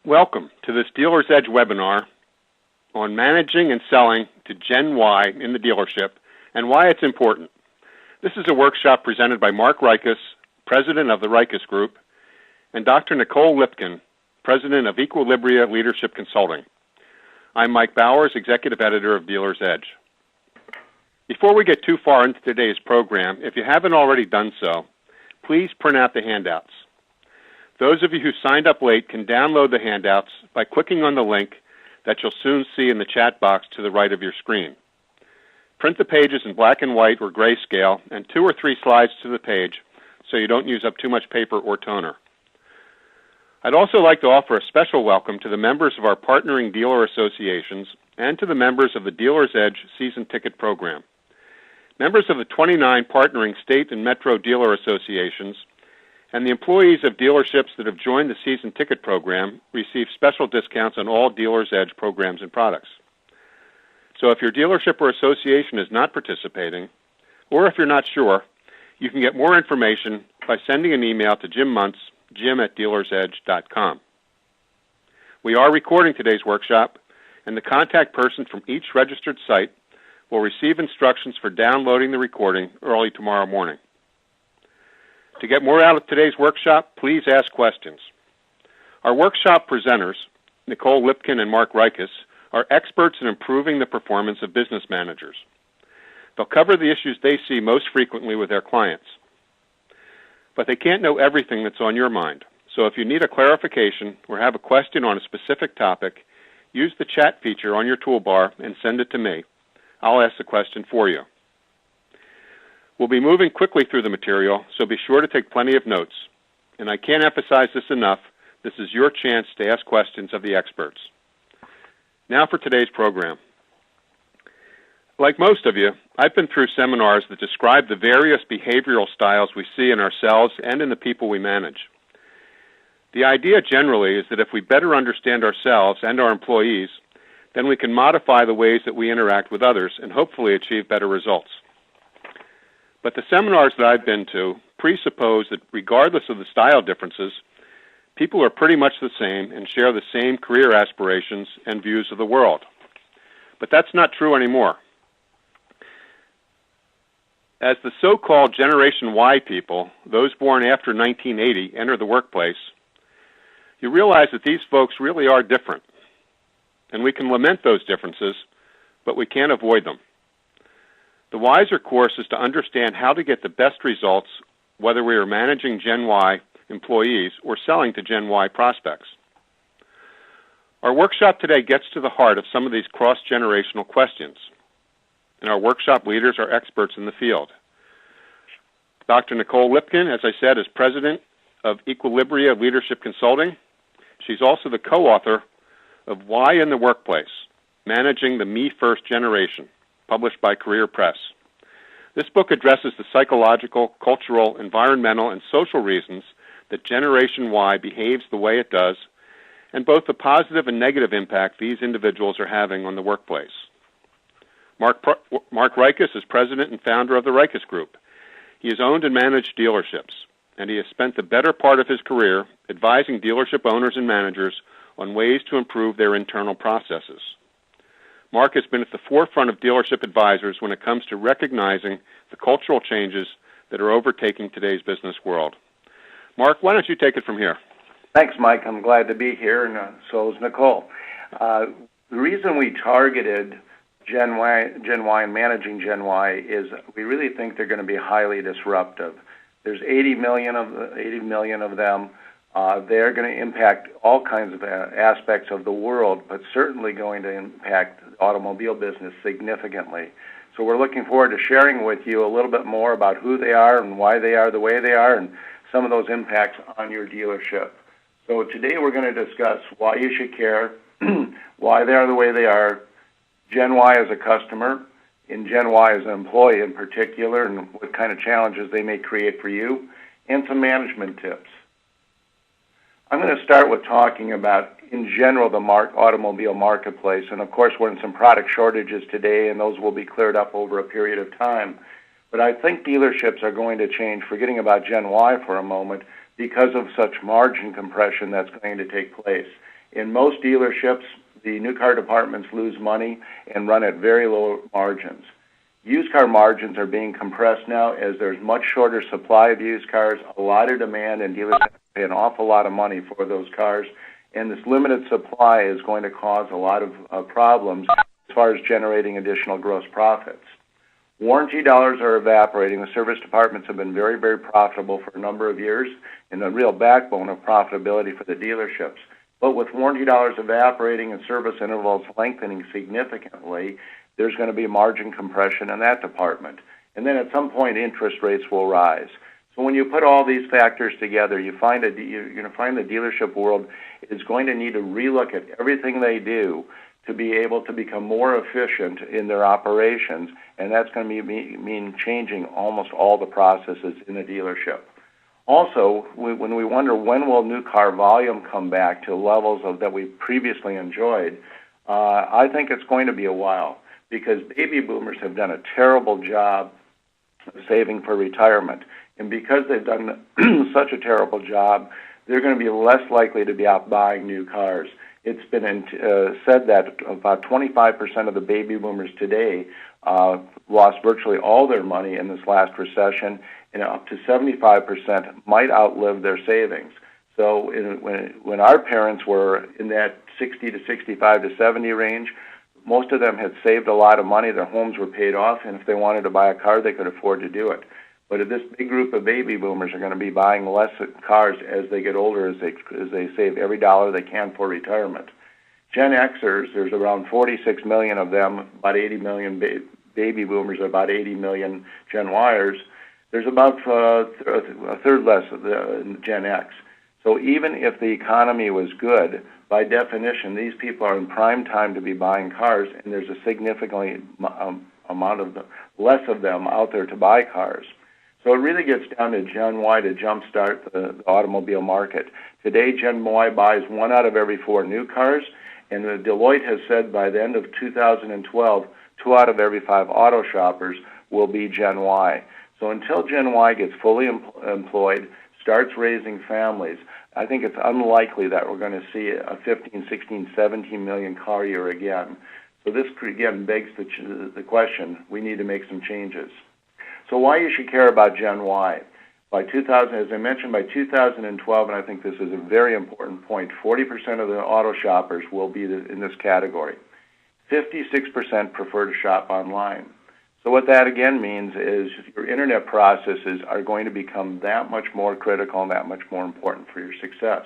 Welcome to this Dealer's Edge webinar on managing and selling to Gen Y in the dealership and why it's important. This is a workshop presented by Mark Rikess, President of the Rikess Group, and Dr. Nicole Lipkin, President of Equilibria Leadership Consulting. I'm Mike Bowers, Executive Editor of Dealer's Edge. Before we get too far into today's program, if you haven't already done so, please print out the handouts. Those of you who signed up late can download the handouts by clicking on the link that you'll soon see in the chat box to the right of your screen. Print the pages in black and white or grayscale and 2 or 3 slides to the page so you don't use up too much paper or toner. I'd also like to offer a special welcome to the members of our partnering dealer associations and to the members of the Dealer's Edge Season Ticket Program. Members of the 29 partnering state and metro dealer associations and the employees of dealerships that have joined the Season Ticket Program receive special discounts on all Dealer's Edge programs and products. So if your dealership or association is not participating, or if you're not sure, you can get more information by sending an email to Jim Muntz, jim@dealersedge.com. We are recording today's workshop, and the contact person from each registered site will receive instructions for downloading the recording early tomorrow morning. To get more out of today's workshop, please ask questions. Our workshop presenters, Nicole Lipkin and Mark Rikess, are experts in improving the performance of business managers. They'll cover the issues they see most frequently with their clients. But they can't know everything that's on your mind. So if you need a clarification or have a question on a specific topic, use the chat feature on your toolbar and send it to me. I'll ask the question for you. We'll be moving quickly through the material, so be sure to take plenty of notes. And I can't emphasize this enough, this is your chance to ask questions of the experts. Now for today's program. Like most of you, I've been through seminars that describe the various behavioral styles we see in ourselves and in the people we manage. The idea generally is that if we better understand ourselves and our employees, then we can modify the ways that we interact with others and hopefully achieve better results. But the seminars that I've been to presuppose that regardless of the style differences, people are pretty much the same and share the same career aspirations and views of the world. But that's not true anymore. As the so-called Generation Y people, those born after 1980, enter the workplace, you realize that these folks really are different. And we can lament those differences, but we can't avoid them. The wiser course is to understand how to get the best results, whether we are managing Gen Y employees or selling to Gen Y prospects. Our workshop today gets to the heart of some of these cross-generational questions, and our workshop leaders are experts in the field. Dr. Nicole Lipkin, as I said, is President of Equilibria Leadership Consulting. She's also the co-author of Why in the Workplace, Managing the Me First Generation, published by Career Press. This book addresses the psychological, cultural, environmental, and social reasons that Generation Y behaves the way it does, and both the positive and negative impact these individuals are having on the workplace. Mark Rikess is president and founder of the Rikess Group. He has owned and managed dealerships, and he has spent the better part of his career advising dealership owners and managers on ways to improve their internal processes. Mark has been at the forefront of dealership advisors when it comes to recognizing the cultural changes that are overtaking today's business world. Mark, why don't you take it from here? Thanks, Mike. I'm glad to be here, and so is Nicole. The reason we targeted Gen Y and managing Gen Y is we really think they're going to be highly disruptive. There's 80 million of them. They're going to impact all kinds of aspects of the world, but certainly going to impact the automobile business significantly. So we're looking forward to sharing with you a little bit more about who they are and why they are the way they are and some of those impacts on your dealership. So today we're going to discuss why you should care, why they are the way they are, Gen Y as a customer, and Gen Y as an employee in particular, and what kind of challenges they may create for you, and some management tips. I'm going to start with talking about, in general, the automobile marketplace. And, of course, we're in some product shortages today, and those will be cleared up over a period of time. But I think dealerships are going to change, forgetting about Gen Y for a moment, because of such margin compression that's going to take place. In most dealerships, the new car departments lose money and run at very low margins. Used car margins are being compressed now as there's much shorter supply of used cars, a lot of demand, and dealers have to pay an awful lot of money for those cars. And this limited supply is going to cause a lot of problems as far as generating additional gross profits. Warranty dollars are evaporating. The service departments have been very, very profitable for a number of years and a real backbone of profitability for the dealerships. But with warranty dollars evaporating and service intervals lengthening significantly, there's going to be margin compression in that department. And then at some point, interest rates will rise. So when you put all these factors together, you're going to find the dealership world is going to need to relook at everything they do to be able to become more efficient in their operations, and that's going to mean changing almost all the processes in the dealership. Also, when we wonder when will new car volume come back to levels that we previously enjoyed, I think it's going to be a while, because baby boomers have done a terrible job of saving for retirement. And because they've done such a terrible job, they're going to be less likely to be out buying new cars. It's been said that about 25% of the baby boomers today lost virtually all their money in this last recession, and up to 75% might outlive their savings. So when our parents were in that 60 to 65 to 70 range, most of them had saved a lot of money. Their homes were paid off, and if they wanted to buy a car, they could afford to do it. But this big group of baby boomers are going to be buying less cars as they get older, as they save every dollar they can for retirement. Gen Xers, there's around 46 million of them, about 80 million baby boomers, about 80 million Gen Yers. There's about a third less of the Gen X. So even if the economy was good, by definition, these people are in prime time to be buying cars, and there's a significantly amount of less of them out there to buy cars. So it really gets down to Gen Y to jumpstart the automobile market. Today, Gen Y buys 1 out of every 4 new cars, and Deloitte has said by the end of 2012, 2 out of every 5 auto shoppers will be Gen Y. So until Gen Y gets fully employed, starts raising families, I think it's unlikely that we're going to see a 15, 16, 17 million car year again. So this, again, begs the question, we need to make some changes. So why you should care about Gen Y? By 2000, as I mentioned, by 2012, and I think this is a very important point, 40% of the auto shoppers will be in this category. 56% prefer to shop online. So what that again means is your internet processes are going to become that much more critical and that much more important for your success.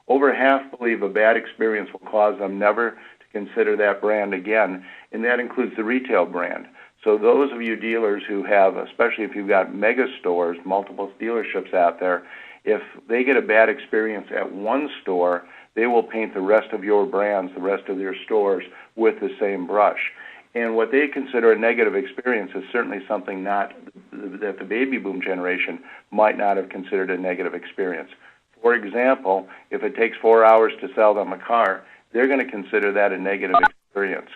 Over half believe a bad experience will cause them never to consider that brand again, and that includes the retail brand. So those of you dealers who have, especially if you've got mega stores, multiple dealerships out there, if they get a bad experience at one store, they will paint the rest of your brands, the rest of their stores, with the same brush. And what they consider a negative experience is certainly something that the baby boom generation might not have considered a negative experience. For example, if it takes 4 hours to sell them a car, they're going to consider that a negative experience.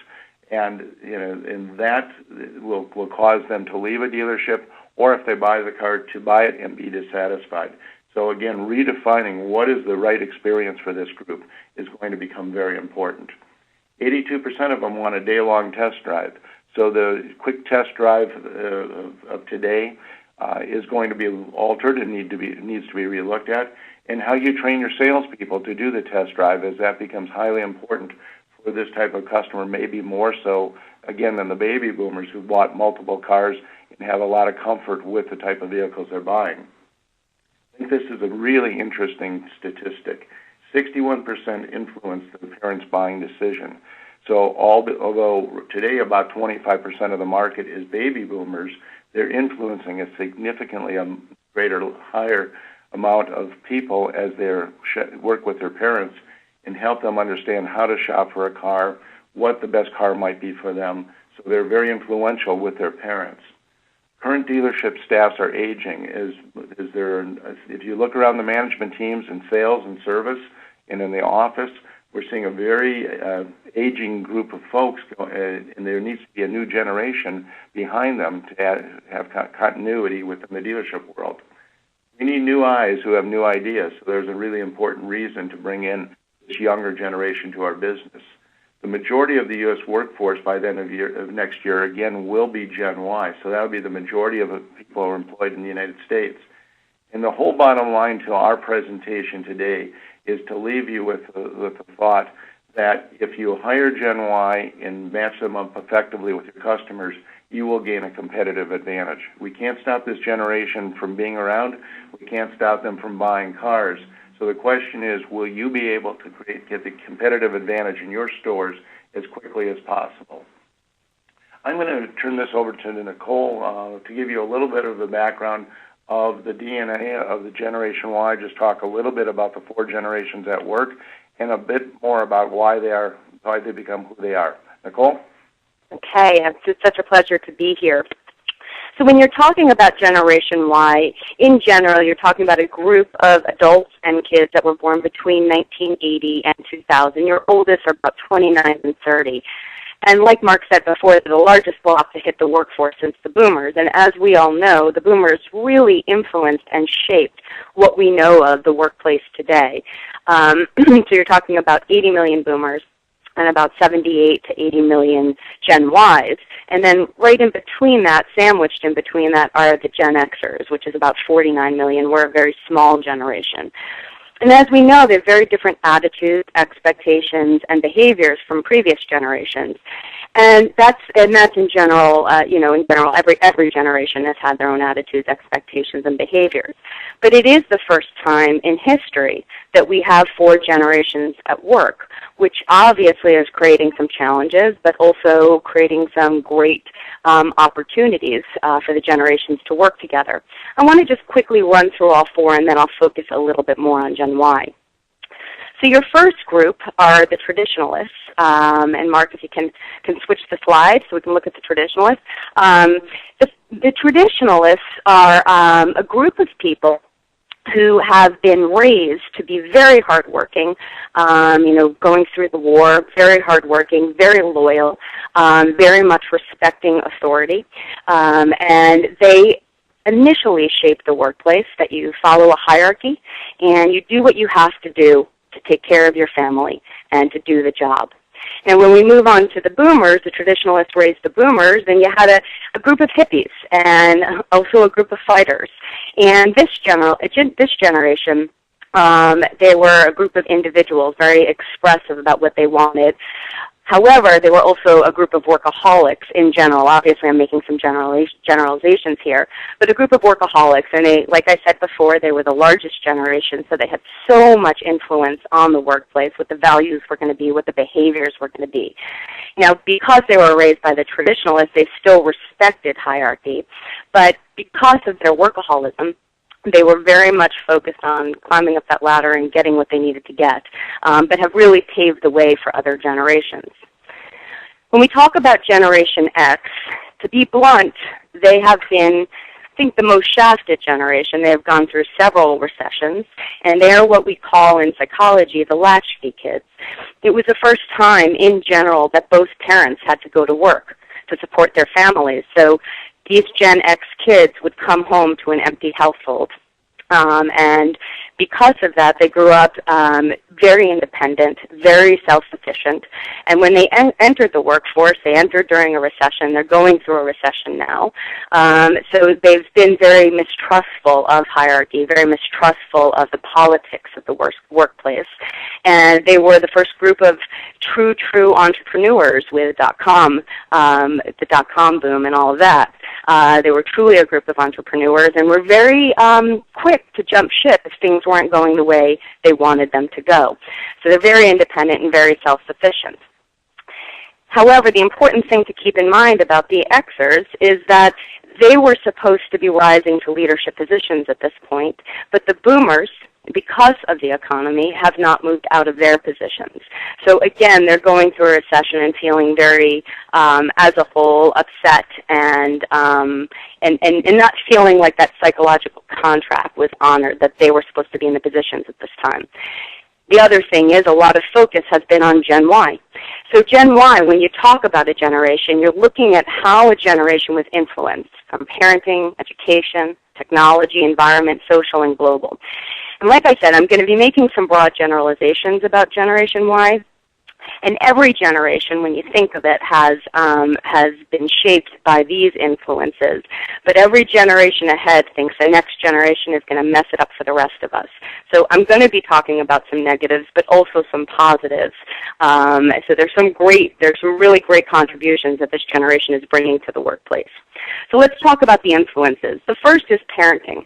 And and that will cause them to leave a dealership, or if they buy the car, to buy it and be dissatisfied. So again, redefining what is the right experience for this group is going to become very important. 82% of them want a day-long test drive. So the quick test drive of today is going to be altered and needs to be relooked at. And how you train your salespeople to do the test drive, as that becomes highly important for this type of customer, maybe more so, again, than the baby boomers who bought multiple cars and have a lot of comfort with the type of vehicles they're buying. I think this is a really interesting statistic. 61% influence the parents' buying decision. So although today about 25% of the market is baby boomers, they're influencing a significantly higher amount of people as they work with their parents and help them understand how to shop for a car, what the best car might be for them. So they're very influential with their parents. Current dealership staffs are aging. If you look around the management teams in sales and service and in the office, we're seeing a very aging group of folks, and there needs to be a new generation behind them to have continuity within the dealership world. We need new eyes who have new ideas, so there's a really important reason to bring in this younger generation to our business. The majority of the U.S. workforce by the end of next year, again, will be Gen Y. So that would be the majority of the people who are employed in the United States. And the whole bottom line to our presentation today is to leave you with the thought that if you hire Gen Y and match them up effectively with your customers, you will gain a competitive advantage. We can't stop this generation from being around. We can't stop them from buying cars. So the question is, will you be able to get the competitive advantage in your stores as quickly as possible? I'm going to turn this over to Nicole to give you a little bit of the background of the DNA of the Generation Y, just talk a little bit about the 4 generations at work, and a bit more about why they become who they are. Nicole? Okay, it's such a pleasure to be here. So when you're talking about Generation Y, in general, you're talking about a group of adults and kids that were born between 1980 and 2000. Your oldest are about 29 and 30. And like Mark said before, they're the largest block to hit the workforce since the boomers. And as we all know, the boomers really influenced and shaped what we know of the workplace today. So you're talking about 80 million boomers and about 78 to 80 million Gen Ys. And then right in between that, sandwiched in between that, are the Gen Xers, which is about 49 million. We're a very small generation. And as we know, there's very different attitudes, expectations, and behaviors from previous generations. And that's in general, every generation has had their own attitudes, expectations, and behaviors. But it is the first time in history that we have 4 generations at work, which obviously is creating some challenges, but also creating some great opportunities for the generations to work together. I want to just quickly run through all 4, and then I'll focus a little bit more on Gen Y. So your first group are the traditionalists, and Mark, if you can switch the slide so we can look at the traditionalists. The traditionalists are a group of people who have been raised to be very hardworking, going through the war, very hardworking, very loyal, very much respecting authority, and they initially shape the workplace, that you follow a hierarchy and you do what you have to do to take care of your family and to do the job. And when we move on to the boomers, the traditionalists raised the boomers, and you had a group of hippies and also a group of fighters. And this generation, they were a group of individuals, very expressive about what they wanted. However, they were also a group of workaholics in general. Obviously, I'm making some generalizations here, but a group of workaholics. And they, like I said before, they were the largest generation, so they had so much influence on the workplace, what the values were going to be, what the behaviors were going to be. Now, because they were raised by the traditionalists, they still respected hierarchy, but because of their workaholism, they were very much focused on climbing up that ladder and getting what they needed to get, but have really paved the way for other generations. When we talk about Generation X, to be blunt, they have been, I think, the most shafted generation. They have gone through several recessions, and they are what we call in psychology the latchkey kids. It was the first time in general that both parents had to go to work to support their families. So these Gen X kids would come home to an empty household. And because of that, they grew up very independent, very self-sufficient. And when they entered the workforce, they entered during a recession. They're going through a recession now. So they've been very mistrustful of hierarchy, very mistrustful of the politics of the workplace. And they were the first group of true entrepreneurs with .com, the .com boom and all of that. They were truly a group of entrepreneurs and were very quick to jump ship if things weren't going the way they wanted them to go. So they're very independent and very self-sufficient. However, the important thing to keep in mind about the Xers is that they were supposed to be rising to leadership positions at this point, but the boomers, because of the economy, have not moved out of their positions. So again, they're going through a recession and feeling very, as a whole, upset and not feeling like that psychological contract was honored, that they were supposed to be in the positions at this time. The other thing is a lot of focus has been on Gen Y. So Gen Y, when you talk about a generation, you're looking at how a generation was influenced from parenting, education, technology, environment, social, and global. And like I said, I'm going to be making some broad generalizations about Generation Y. And every generation, when you think of it, has been shaped by these influences. But every generation ahead thinks the next generation is going to mess it up for the rest of us. So I'm going to be talking about some negatives, but also some positives. So there's some really great contributions that this generation is bringing to the workplace. So let's talk about the influences. The first is parenting.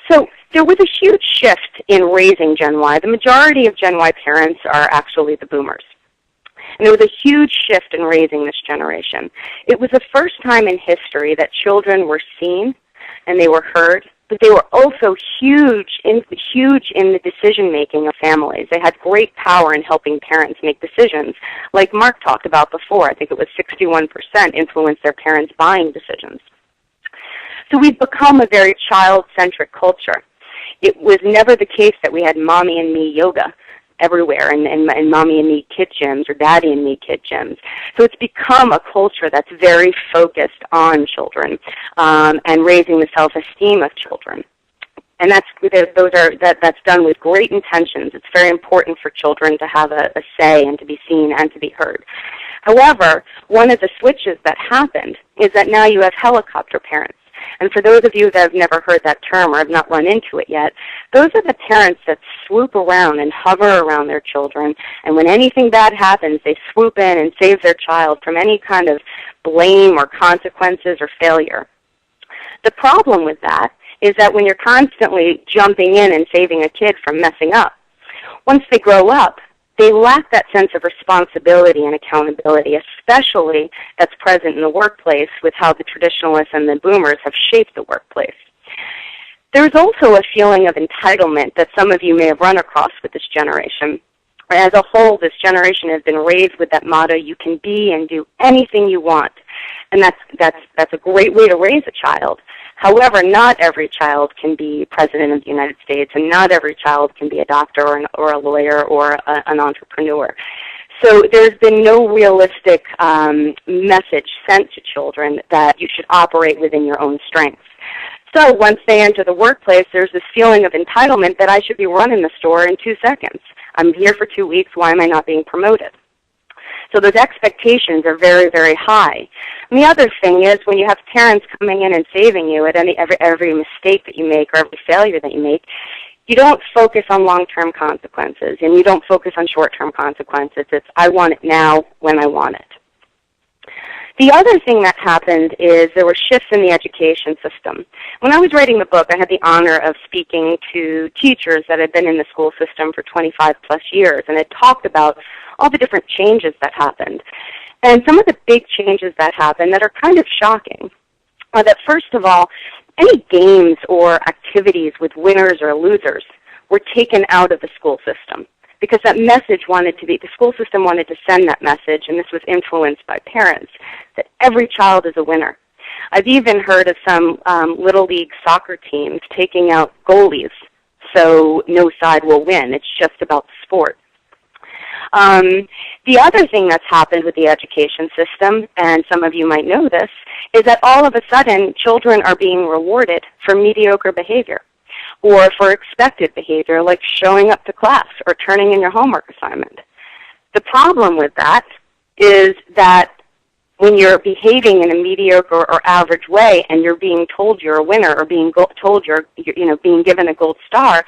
So there was a huge shift in raising Gen Y. The majority of Gen Y parents are actually the boomers. And there was a huge shift in raising this generation. It was the first time in history that children were seen and they were heard, but they were also huge in the decision-making of families. They had great power in helping parents make decisions. Like Mark talked about before, I think it was 61% influenced their parents' buying decisions. So we've become a very child-centric culture. It was never the case that we had mommy and me yoga everywhere and mommy and me kid gyms or daddy and me kid gyms. So it's become a culture that's very focused on children and raising the self-esteem of children. And that's done with great intentions. It's very important for children to have a say and to be seen and to be heard. However, one of the switches that happened is that now you have helicopter parents. And for those of you that have never heard that term or have not run into it yet, those are the parents that swoop around and hover around their children, and when anything bad happens, they swoop in and save their child from any kind of blame or consequences or failure. The problem with that is that when you're constantly jumping in and saving a kid from messing up, once they grow up, they lack that sense of responsibility and accountability, especially that's present in the workplace with how the traditionalists and the boomers have shaped the workplace. There's also a feeling of entitlement that some of you may have run across with this generation. As a whole, this generation has been raised with that motto, you can be and do anything you want. And that's a great way to raise a child. However, not every child can be president of the United States, and not every child can be a doctor or a lawyer or an entrepreneur. So there's been no realistic message sent to children that you should operate within your own strengths. So once they enter the workplace, there's this feeling of entitlement that I should be running the store in 2 seconds. I'm here for 2 weeks. Why am I not being promoted? So those expectations are very, very high. And the other thing is when you have parents coming in and saving you at every mistake that you make or every failure that you make, you don't focus on long-term consequences and you don't focus on short-term consequences. It's I want it now when I want it. The other thing that happened is there were shifts in the education system. When I was writing the book, I had the honor of speaking to teachers that had been in the school system for 25 plus years and had talked about all the different changes that happened. And some of the big changes that happened that are kind of shocking are that, first of all, any games or activities with winners or losers were taken out of the school system because that message the school system wanted to send that message, and this was influenced by parents, that every child is a winner. I've even heard of some Little League soccer teams taking out goalies so no side will win. It's just about the sport. The other thing that's happened with the education system, and some of you might know this, is that all of a sudden children are being rewarded for mediocre behavior or for expected behavior like showing up to class or turning in your homework assignment. The problem with that is that when you're behaving in a mediocre or average way and you're being told you're a winner or being told you're being given a gold star,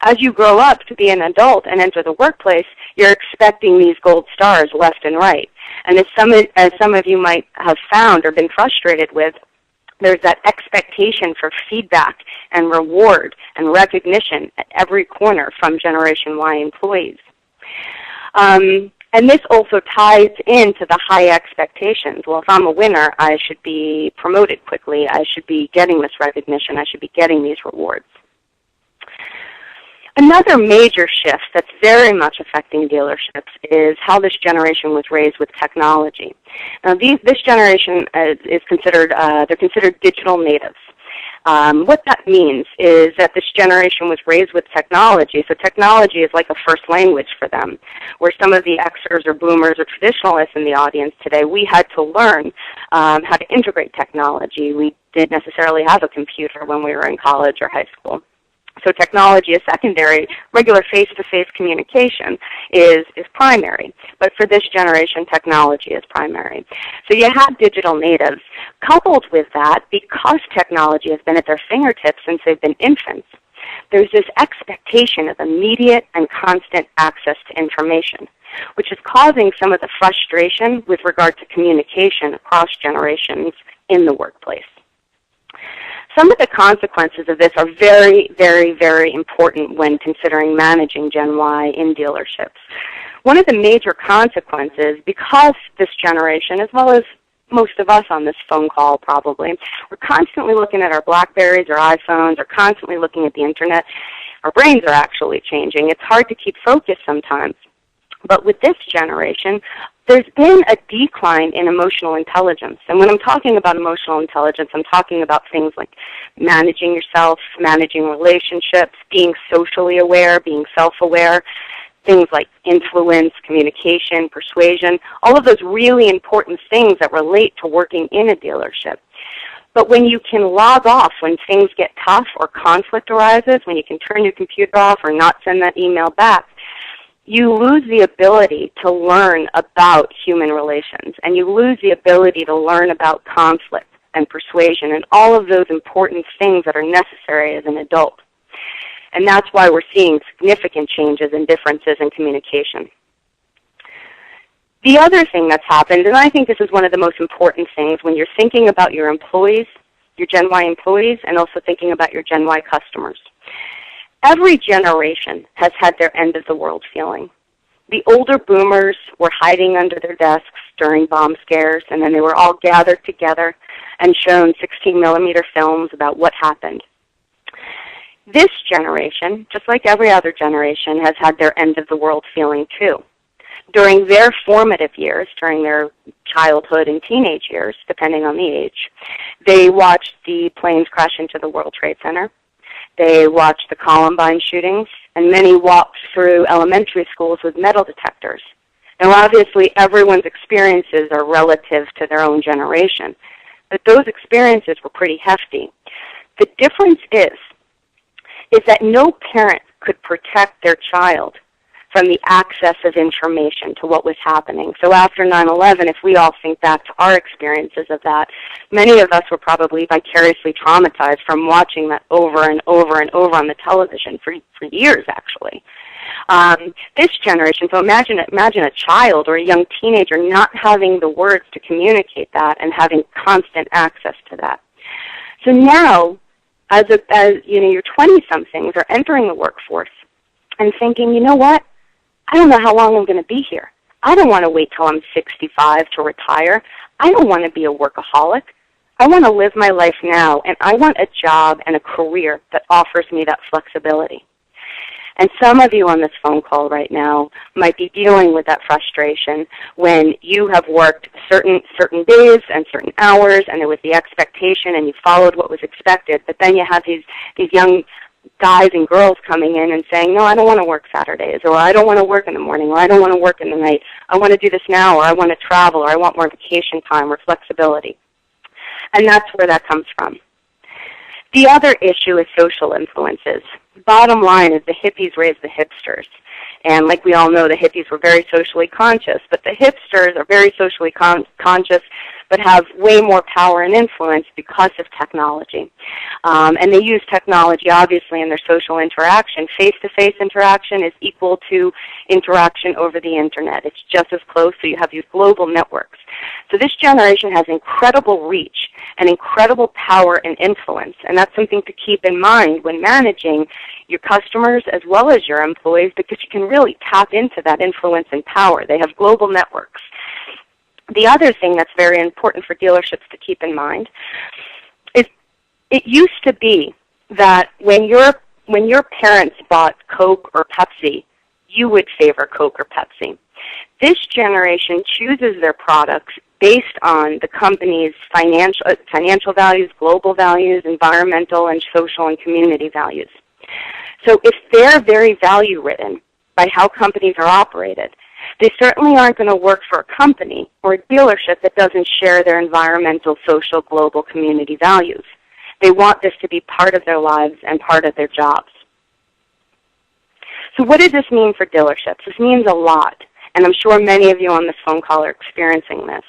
as you grow up to be an adult and enter the workplace, you're expecting these gold stars left and right. And as some of you might have found or been frustrated with, there's that expectation for feedback and reward and recognition at every corner from Generation Y employees. And this also ties into the high expectations. Well, if I'm a winner, I should be promoted quickly. I should be getting this recognition. I should be getting these rewards. Another major shift that's very much affecting dealerships is how this generation was raised with technology. Now, this generation is considered, they're considered digital natives. What that means is that this generation was raised with technology, so technology is like a first language for them. Where some of the Xers or boomers or traditionalists in the audience today, we had to learn how to integrate technology. We didn't necessarily have a computer when we were in college or high school. So technology is secondary. Regular face-to-face communication is primary. But for this generation, technology is primary. So you have digital natives. Coupled with that, because technology has been at their fingertips since they've been infants, there's this expectation of immediate and constant access to information, which is causing some of the frustration with regard to communication across generations in the workplace. Some of the consequences of this are very, very, very important when considering managing Gen Y in dealerships. One of the major consequences, because this generation, as well as most of us on this phone call probably, we're constantly looking at our BlackBerries or iPhones or constantly looking at the Internet. Our brains are actually changing. It's hard to keep focused sometimes. But with this generation, there's been a decline in emotional intelligence. And when I'm talking about emotional intelligence, I'm talking about things like managing yourself, managing relationships, being socially aware, being self-aware, things like influence, communication, persuasion, all of those really important things that relate to working in a dealership. But when you can log off when things get tough or conflict arises, when you can turn your computer off or not send that email back, you lose the ability to learn about human relations, and you lose the ability to learn about conflict and persuasion and all of those important things that are necessary as an adult. And that's why we're seeing significant changes and differences in communication. The other thing that's happened, and I think this is one of the most important things when you're thinking about your employees, your Gen Y employees, and also thinking about your Gen Y customers. Every generation has had their end-of-the-world feeling. The older boomers were hiding under their desks during bomb scares, and then they were all gathered together and shown 16-millimeter films about what happened. This generation, just like every other generation, has had their end-of-the-world feeling too. During their formative years, during their childhood and teenage years, depending on the age, they watched the planes crash into the World Trade Center. They watched the Columbine shootings, and many walked through elementary schools with metal detectors. Now, obviously, everyone's experiences are relative to their own generation, but those experiences were pretty hefty. The difference is that no parent could protect their child from the access of information to what was happening. So after 9/11, if we all think back to our experiences of that, many of us were probably vicariously traumatized from watching that over and over and over on the television for years, actually. This generation, so imagine a child or a young teenager not having the words to communicate that and having constant access to that. So now, as your 20-somethings are entering the workforce and thinking, you know what? I don't know how long I'm going to be here. I don't want to wait till I'm 65 to retire. I don't want to be a workaholic. I want to live my life now, and I want a job and a career that offers me that flexibility. And some of you on this phone call right now might be dealing with that frustration when you have worked certain days and certain hours, and there was the expectation, and you followed what was expected, but then you have these young guys and girls coming in and saying, no, I don't want to work Saturdays, or I don't want to work in the morning, or I don't want to work in the night. I want to do this now, or I want to travel, or I want more vacation time or flexibility. And that's where that comes from. The other issue is social influences. Bottom line is the hippies raised the hipsters. And like we all know, the hippies were very socially conscious, but the hipsters are very socially conscious but have way more power and influence because of technology. And they use technology, obviously, in their social interaction. Face-to-face interaction is equal to interaction over the Internet. It's just as close, so you have these global networks. So this generation has incredible reach and incredible power and influence, and that's something to keep in mind when managing your customers as well as your employees, because you can really tap into that influence and power. They have global networks. The other thing that's very important for dealerships to keep in mind is it used to be that when your parents bought Coke or Pepsi, you would favor Coke or Pepsi. This generation chooses their products based on the company's financial values, global values, environmental and social and community values. So if they're very value-ridden by how companies are operated, they certainly aren't going to work for a company or a dealership that doesn't share their environmental, social, global, community values. They want this to be part of their lives and part of their jobs. So what does this mean for dealerships? This means a lot, and I'm sure many of you on this phone call are experiencing this.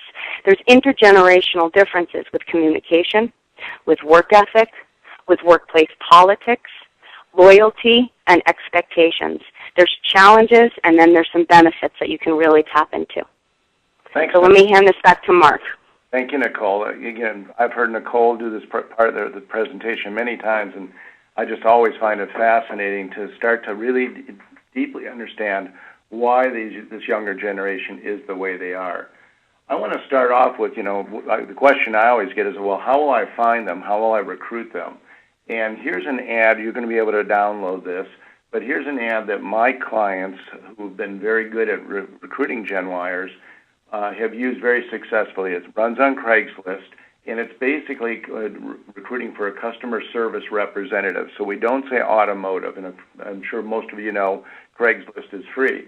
There's intergenerational differences with communication, with work ethic, with workplace politics, loyalty, and expectations. There's challenges, and then there's some benefits that you can really tap into. Thanks. So let me hand this back to Mark. Thank you, Nicole. Again, I've heard Nicole do this part of the presentation many times, and I just always find it fascinating to start to really deeply understand why this younger generation is the way they are. I want to start off with, the question I always get is, well, how will I find them? How will I recruit them? And here's an ad. You're going to be able to download this, but here's an ad that my clients who've been very good at recruiting Gen Yers have used very successfully. It runs on Craigslist, and it's basically recruiting for a customer service representative. So we don't say automotive, and I'm sure most of you know Craigslist is free.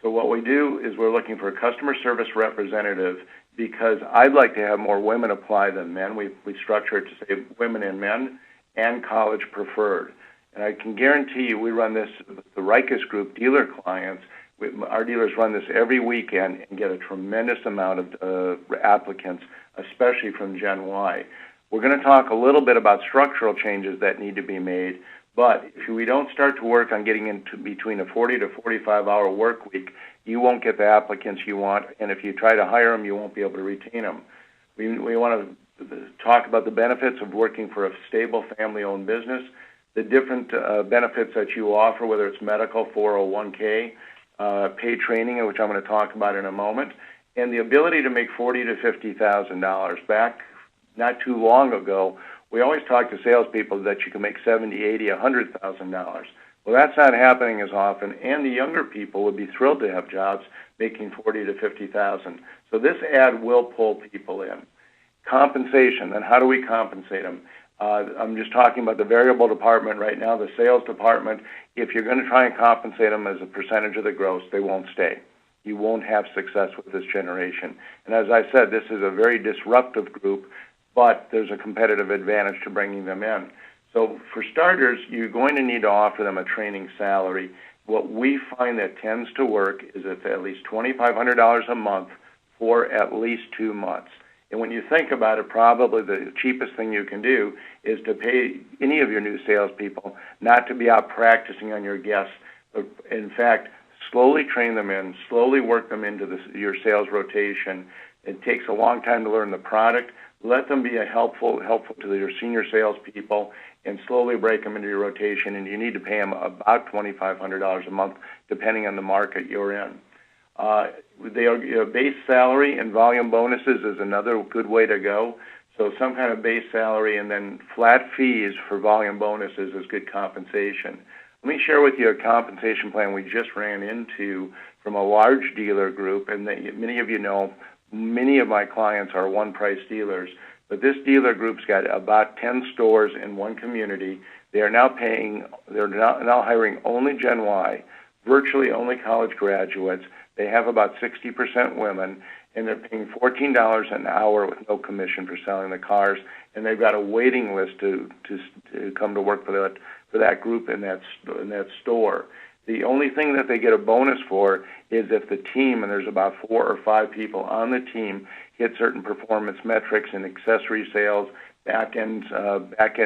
So what we do is we're looking for a customer service representative because I'd like to have more women apply than men. We structure it to say women and men and college preferred. And I can guarantee you we run this with the Rikess Group dealer clients. Our dealers run this every weekend and get a tremendous amount of applicants, especially from Gen Y. We're going to talk a little bit about structural changes that need to be made, but if we don't start to work on getting into between a 40 to 45-hour work week, you won't get the applicants you want, and if you try to hire them, you won't be able to retain them. We want to talk about the benefits of working for a stable family-owned business, the different benefits that you offer, whether it's medical, 401k, paid training, which I'm going to talk about in a moment, and the ability to make $40,000 to $50,000. Back not too long ago, we always talked to salespeople that you can make $70,000, $80,000, $100,000. Well, that's not happening as often, and the younger people would be thrilled to have jobs making $40,000 to $50,000. So this ad will pull people in. Compensation, and how do we compensate them? I'm just talking about the variable department right now, the sales department. If you're going to try and compensate them as a percentage of the gross, they won't stay. You won't have success with this generation. And as I said, this is a very disruptive group, but there's a competitive advantage to bringing them in. So for starters, you're going to need to offer them a training salary. What we find that tends to work is at least $2,500 a month for at least 2 months. And when you think about it, probably the cheapest thing you can do is to pay any of your new salespeople not to be out practicing on your guests, but in fact, slowly train them in, slowly work them into your sales rotation. It takes a long time to learn the product. Let them be helpful to your senior salespeople, and slowly break them into your rotation. And you need to pay them about $2,500 a month, depending on the market you're in. Base salary and volume bonuses is another good way to go. So some kind of base salary and then flat fees for volume bonuses is good compensation. Let me share with you a compensation plan we just ran into from a large dealer group, and many of you know many of my clients are one-price dealers, but this dealer group's got about 10 stores in one community. They're now hiring only Gen Y, virtually only college graduates. They have about 60% women, and they're paying $14 an hour with no commission for selling the cars, and they've got a waiting list to come to work for that group in that store. The only thing that they get a bonus for is if the team, and there's about 4 or 5 people on the team, hit certain performance metrics in accessory sales, back-end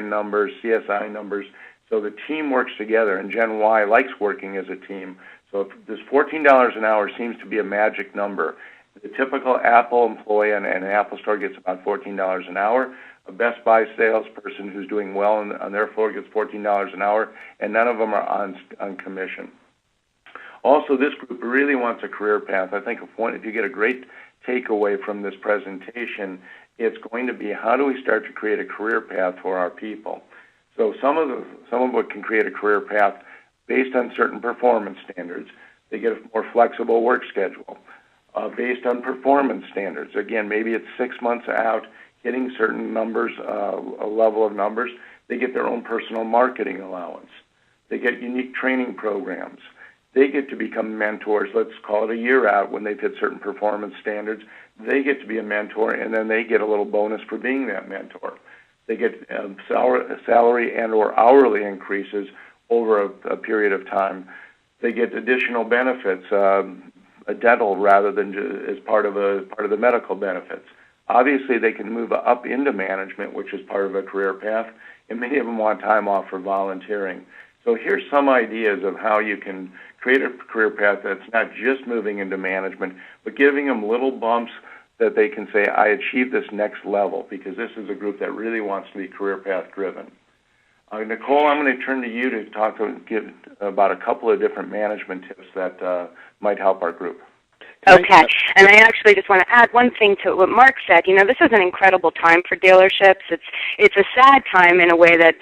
numbers, CSI numbers. So the team works together, and Gen Y likes working as a team. So if this $14 an hour seems to be a magic number. The typical Apple employee in an Apple store gets about $14 an hour. A Best Buy salesperson who's doing well on their floor gets $14 an hour, and none of them are on commission. Also, this group really wants a career path. I think if you get a great takeaway from this presentation, it's going to be how do we start to create a career path for our people. So some of what can create a career path based on certain performance standards. They get a more flexible work schedule based on performance standards. Again, maybe it's 6 months out, hitting certain numbers, a level of numbers. They get their own personal marketing allowance. They get unique training programs. They get to become mentors, let's call it a year out, when they've hit certain performance standards. They get to be a mentor, and then they get a little bonus for being that mentor. They get salary and or hourly increases over a period of time. They get additional benefits, a dental rather than as part of the medical benefits. Obviously, they can move up into management, which is part of a career path, and many of them want time off for volunteering. So here's some ideas of how you can create a career path that's not just moving into management, but giving them little bumps that they can say, I achieved this next level, because this is a group that really wants to be career path driven. Nicole, I'm going to turn to you to give about a couple of different management tips that might help our group. Okay, and I actually just want to add one thing to what Mark said. You know, this is an incredible time for dealerships. It's a sad time in a way that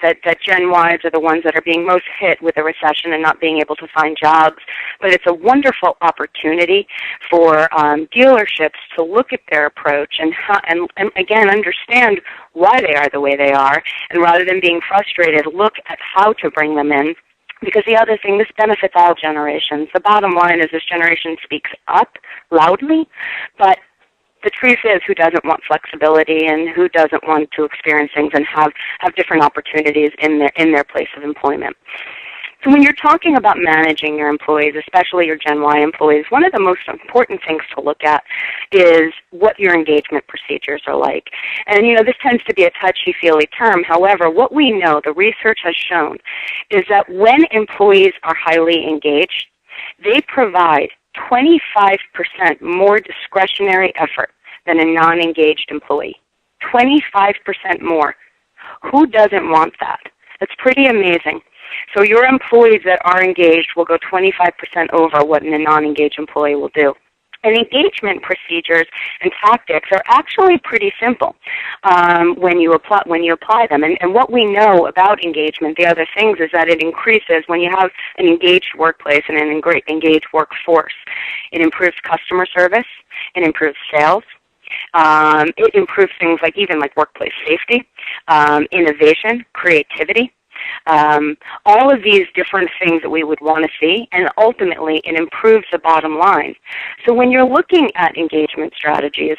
Gen Ys are the ones that are being most hit with the recession and not being able to find jobs. But it's a wonderful opportunity for dealerships to look at their approach and again understand why they are the way they are, and rather than being frustrated, look at how to bring them in. Because the other thing, this benefits all generations. The bottom line is this generation speaks up loudly, but the truth is, who doesn't want flexibility and who doesn't want to experience things and have different opportunities in their place of employment? So when you're talking about managing your employees, especially your Gen Y employees, one of the most important things to look at is what your engagement procedures are like. And, you know, this tends to be a touchy-feely term. However, what we know, the research has shown, is that when employees are highly engaged, they provide 25% more discretionary effort than a non-engaged employee. 25% more. Who doesn't want that? It's pretty amazing. So your employees that are engaged will go 25% over what a non-engaged employee will do. And engagement procedures and tactics are actually pretty simple when you apply them. And what we know about engagement, the other things, is that it increases when you have an engaged workplace and an engaged workforce. It improves customer service. It improves sales. It improves things like even like workplace safety, innovation, creativity. All of these different things that we would want to see, and ultimately it improves the bottom line. So when you're looking at engagement strategies,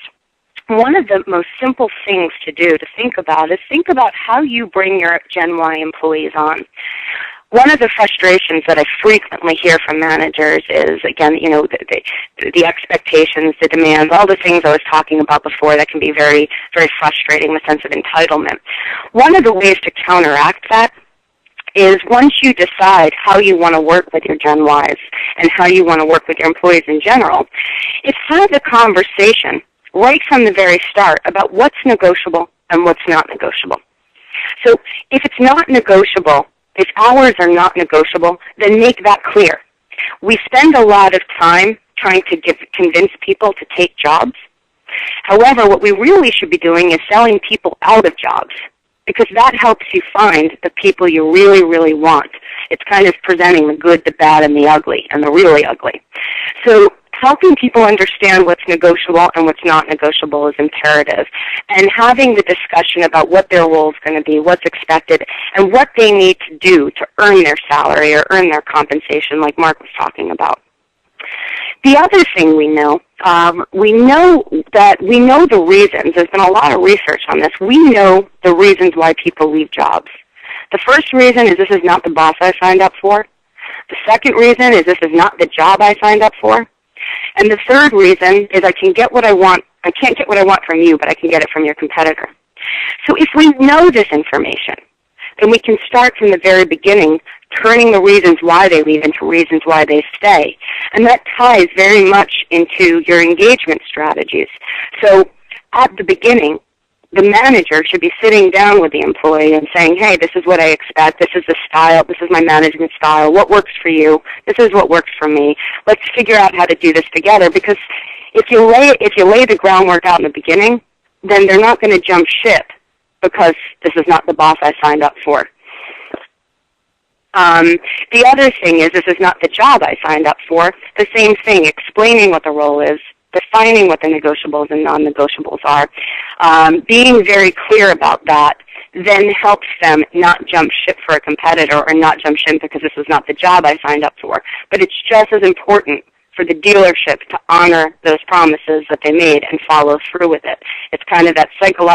one of the most simple things to do, to think about, is think about how you bring your Gen Y employees on. One of the frustrations that I frequently hear from managers is, again, you know, the expectations, the demands, all the things I was talking about before that can be very, very frustrating, the sense of entitlement. One of the ways to counteract that is once you decide how you want to work with your Gen Ys and how you want to work with your employees in general, is have a conversation right from the very start about what's negotiable and what's not negotiable. So if it's not negotiable, if hours are not negotiable, then make that clear. We spend a lot of time trying to convince people to take jobs. However, what we really should be doing is selling people out of jobs, because that helps you find the people you really, really want. It's kind of presenting the good, the bad, and the ugly, and the really ugly. So helping people understand what's negotiable and what's not negotiable is imperative. And having the discussion about what their role is going to be, what's expected, and what they need to do to earn their salary or earn their compensation, like Mark was talking about. The other thing we know the reasons. There's been a lot of research on this. We know the reasons why people leave jobs. The first reason is this is not the boss I signed up for. The second reason is this is not the job I signed up for. And the third reason is I can get what I want. I can't get what I want from you, but I can get it from your competitor. So if we know this information, then we can start from the very beginning, turning the reasons why they leave into reasons why they stay. And that ties very much into your engagement strategies. So at the beginning, the manager should be sitting down with the employee and saying, hey, this is what I expect, this is the style, this is my management style, what works for you, this is what works for me. Let's figure out how to do this together, because if you lay the groundwork out in the beginning, then they're not going to jump ship because this is not the boss I signed up for. The other thing is this is not the job I signed up for. The same thing, explaining what the role is, defining what the negotiables and non-negotiables are. Being very clear about that then helps them not jump ship for a competitor or not jump ship because this is not the job I signed up for. But it's just as important for the dealership to honor those promises that they made and follow through with it. It's kind of that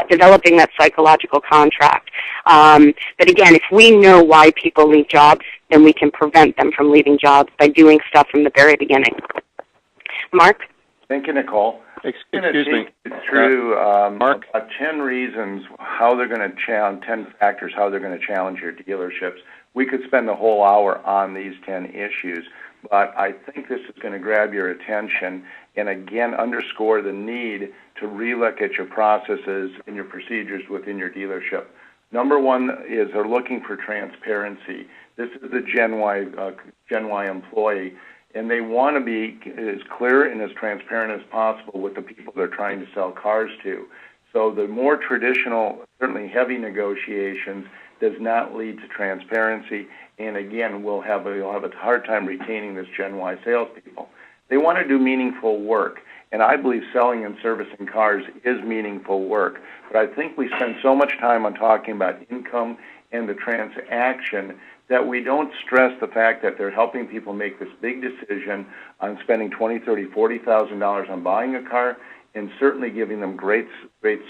developing that psychological contract. But again, if we know why people leave jobs, then we can prevent them from leaving jobs by doing stuff from the very beginning. Mark? Thank you, Nicole. Excuse me. Through Mark? about 10 reasons how they're going to challenge, 10 factors how they're going to challenge your dealerships. We could spend the whole hour on these 10 issues, but I think this is going to grab your attention and again underscore the need to relook at your processes and your procedures within your dealership. Number one is they're looking for transparency. This is the Gen Y employee, and they want to be as clear and as transparent as possible with the people they're trying to sell cars to. So the more traditional, certainly heavy negotiations does not lead to transparency, and again, you'll have a hard time retaining this Gen Y salespeople. They want to do meaningful work, and I believe selling and servicing cars is meaningful work, but I think we spend so much time on talking about income and the transaction that we don't stress the fact that they're helping people make this big decision on spending $20,000, $30,000, $40,000 on buying a car, and certainly giving them great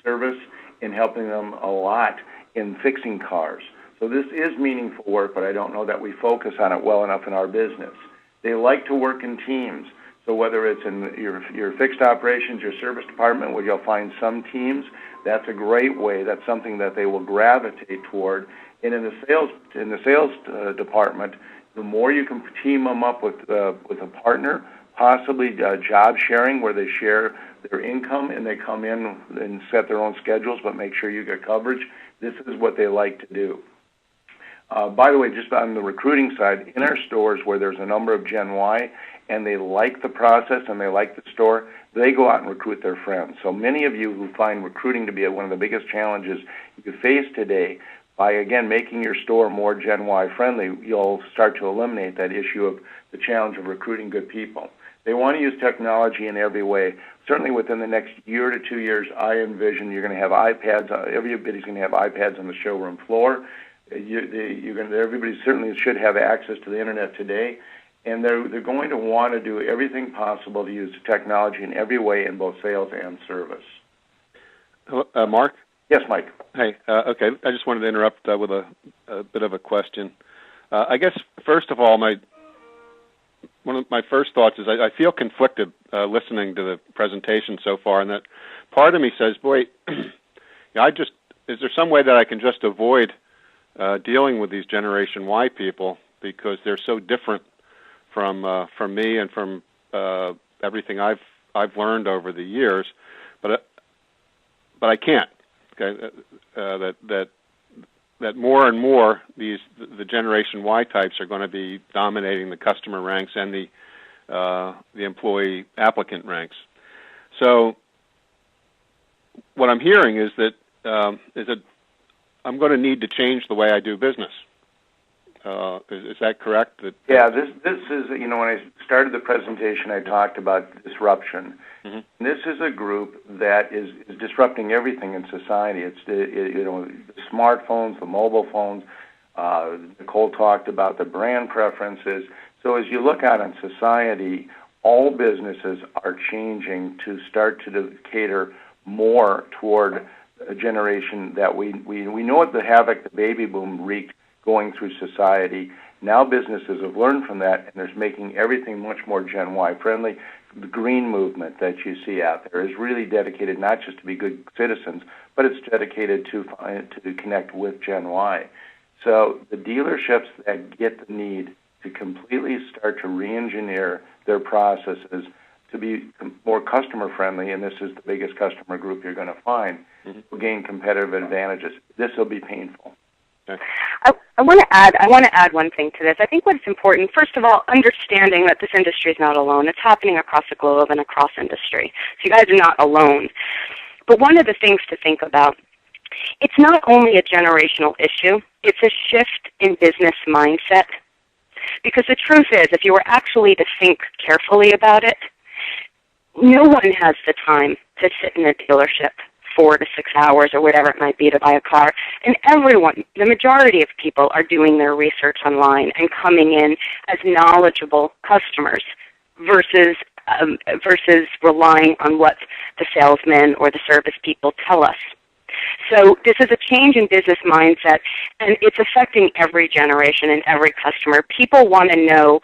service and helping them a lot in fixing cars. So this is meaningful work, but I don't know that we focus on it well enough in our business. They like to work in teams. So whether it's in your fixed operations, your service department, where you'll find some teams, that's a great way. That's something that they will gravitate toward. And in the sales department, the more you can team them up with a partner, possibly job sharing where they share their income and they come in and set their own schedules, but make sure you get coverage. This is what they like to do. By the way, just on the recruiting side, in our stores where there's a number of Gen Y and they like the process and they like the store, they go out and recruit their friends. So many of you who find recruiting to be one of the biggest challenges you face today, by, again, making your store more Gen Y friendly, you'll start to eliminate that issue of the challenge of recruiting good people. They want to use technology in every way. Certainly within the next year to 2 years, I envision you're going to have iPads. Everybody's going to have iPads on the showroom floor. Everybody certainly should have access to the Internet today. And they're going to want to do everything possible to use technology in every way in both sales and service. Mark? Yes, Mike. Hey, okay. I just wanted to interrupt with a bit of a question. I guess, first of all, one of my first thoughts is I feel conflicted listening to the presentation so far, and that part of me says, boy, is there some way that I can just avoid dealing with these Generation Y people because they're so different from me and from everything I've learned over the years, but I can't. Okay, that more and more the Generation Y types are going to be dominating the customer ranks and the employee applicant ranks. So what I'm hearing is that I'm going to need to change the way I do business. Is that correct? Yeah, this is, when I started the presentation, I talked about disruption. Mm-hmm. This is a group that is disrupting everything in society. It's the smartphones, the mobile phones. Nicole talked about the brand preferences. So as you look out in society, all businesses are changing to start to cater more toward a generation that we know what the havoc the baby boom wreaked going through society. Now businesses have learned from that, and they're making everything much more Gen Y friendly. The green movement that you see out there is really dedicated not just to be good citizens, but it's dedicated to connect with Gen Y. So the dealerships that get the need to completely start to re-engineer their processes to be more customer friendly, and this is the biggest customer group you're going to find, will gain competitive advantages. This will be painful. Okay. I want to add one thing to this. I think what's important, first of all, understanding that this industry is not alone. It's happening across the globe and across industry. So you guys are not alone. But one of the things to think about, it's not only a generational issue, it's a shift in business mindset. Because the truth is, if you were actually to think carefully about it, no one has the time to sit in a dealership 4 to 6 hours or whatever it might be to buy a car. And everyone, the majority of people are doing their research online and coming in as knowledgeable customers versus relying on what the salesmen or the service people tell us. So this is a change in business mindset, and it's affecting every generation and every customer. People want to know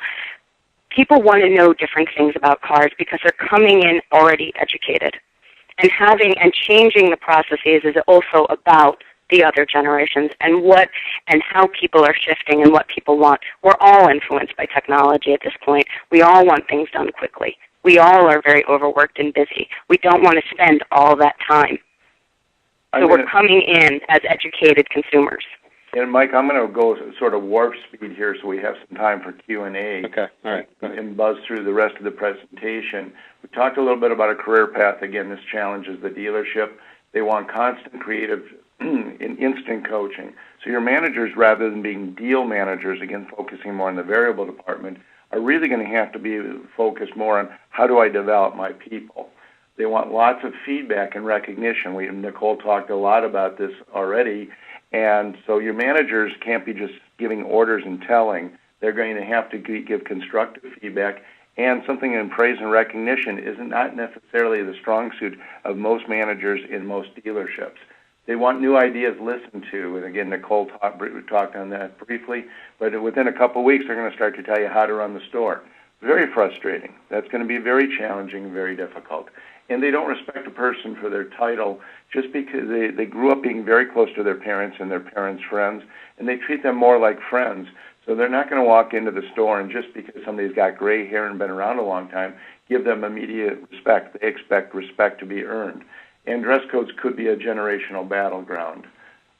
different things about cars because they're coming in already educated. And changing the processes is also about the other generations and how people are shifting and what people want. We're all influenced by technology at this point. We all want things done quickly. We all are very overworked and busy. We don't want to spend all that time. So we're coming in as educated consumers. And Mike, I'm going to go sort of warp speed here so we have some time for Q&A. Okay, all right. And buzz through the rest of the presentation. We talked a little bit about a career path. Again, this challenges the dealership. They want constant creative and instant coaching. So your managers, rather than being deal managers, again, focusing more on the variable department, are really going to have to be focused more on how do I develop my people. They want lots of feedback and recognition. Nicole talked a lot about this already. And so your managers can't be just giving orders and telling. They're going to have to give constructive feedback. And something in praise and recognition is not necessarily the strong suit of most managers in most dealerships. They want new ideas listened to. And again, Nicole talked on that briefly. But within a couple of weeks, they're going to start to tell you how to run the store. Very frustrating. That's going to be very challenging, very difficult. And they don't respect a person for their title just because they grew up being very close to their parents and their parents' friends, and they treat them more like friends. So they're not going to walk into the store and just because somebody's got gray hair and been around a long time, give them immediate respect. They expect respect to be earned. And dress codes could be a generational battleground.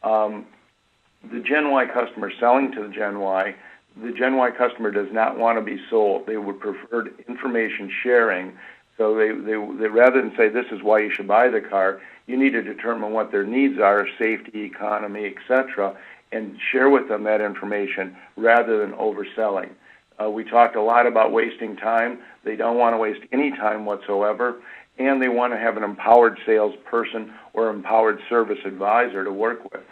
The Gen Y customer selling to the Gen Y customer does not want to be sold. They would prefer information sharing. So they rather than say this is why you should buy the car, you need to determine what their needs are, safety, economy, etc., and share with them that information rather than overselling. We talked a lot about wasting time. They don't want to waste any time whatsoever, and they want to have an empowered salesperson or empowered service advisor to work with.